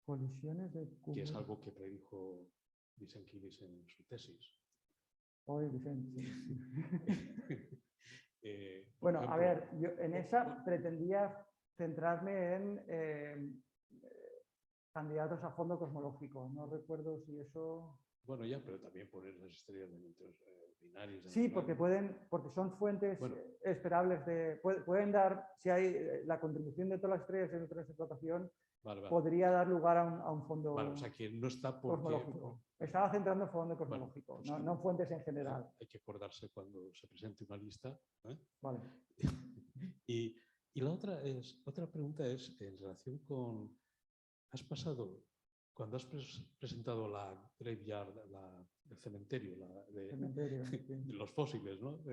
Colisiones de cúmulos. Que es algo que predijo Visenkiewicz en su tesis. Hoy, Vicente. Por Bueno, ejemplo, a ver, yo en esa pretendía centrarme en candidatos a fondo cosmológico. No recuerdo si eso... Bueno, ya, pero también poner las estrellas de neutros binarias. Sí, porque son fuentes esperables pueden dar, si hay la contribución de todas las estrellas de neutrones de explotación, podría dar lugar a un fondo o sea que no está cosmológico. Estaba centrando en fondo cosmológico, pues no fuentes en general. Hay que acordarse cuando se presente una lista. Vale. Y la otra pregunta es en relación con... Has pasado, cuando has presentado la graveyard, el cementerio, de los fósiles, ¿no?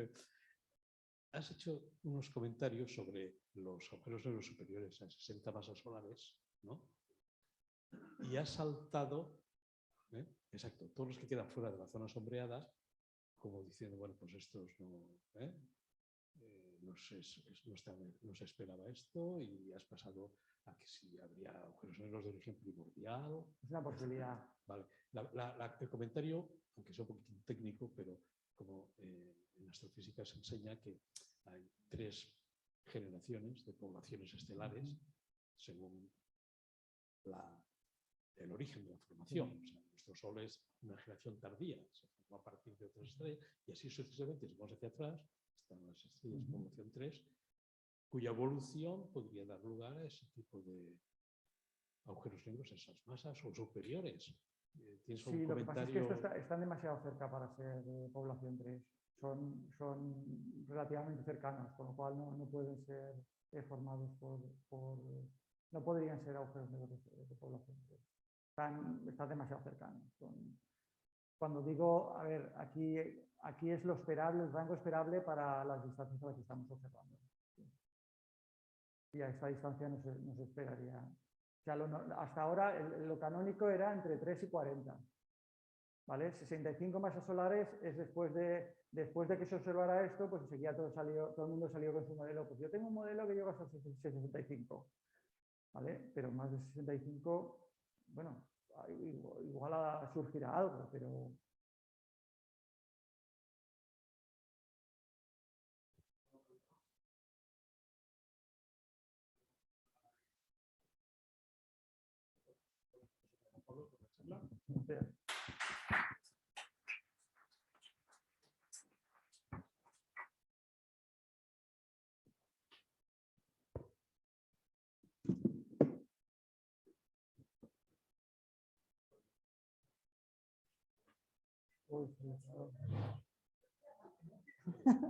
Has hecho unos comentarios sobre los agujeros negros superiores a 60 masas solares, ¿no? Y has saltado, exacto, todos los que quedan fuera de la zona sombreada, como diciendo, bueno, pues estos no se esperaba esto, y has pasado a que si habría agujeros negros de origen primordial. Es una posibilidad. Vale. El comentario, aunque sea un poquito técnico, pero como en astrofísica se enseña que hay 3 generaciones de poblaciones estelares según el origen de la formación. O sea, nuestro Sol es una generación tardía, se formó a partir de otras estrellas, y así sucesivamente, si vamos hacia atrás, están las estrellas de población 3, cuya evolución podría dar lugar a ese tipo de agujeros negros, esas masas o superiores. ¿Tienes sí, un lo comentario? que pasa es que están demasiado cerca para ser de población 3. Son relativamente cercanos, con lo cual no pueden ser formados no podrían ser agujeros negros de población 3. Están demasiado cercanos. Cuando digo, a ver, aquí es lo esperable, el rango esperable para las distancias a las que estamos observando. Y a esta distancia no se esperaría. O sea, hasta ahora lo canónico era entre 3 y 40. ¿Vale? 65 masas solares es después de que se observara esto, pues enseguida todo el mundo salió con su modelo. Pues yo tengo un modelo que llega hasta 65. ¿Vale? Pero más de 65, bueno, igual surgirá algo, pero charla. Gracias. Uy,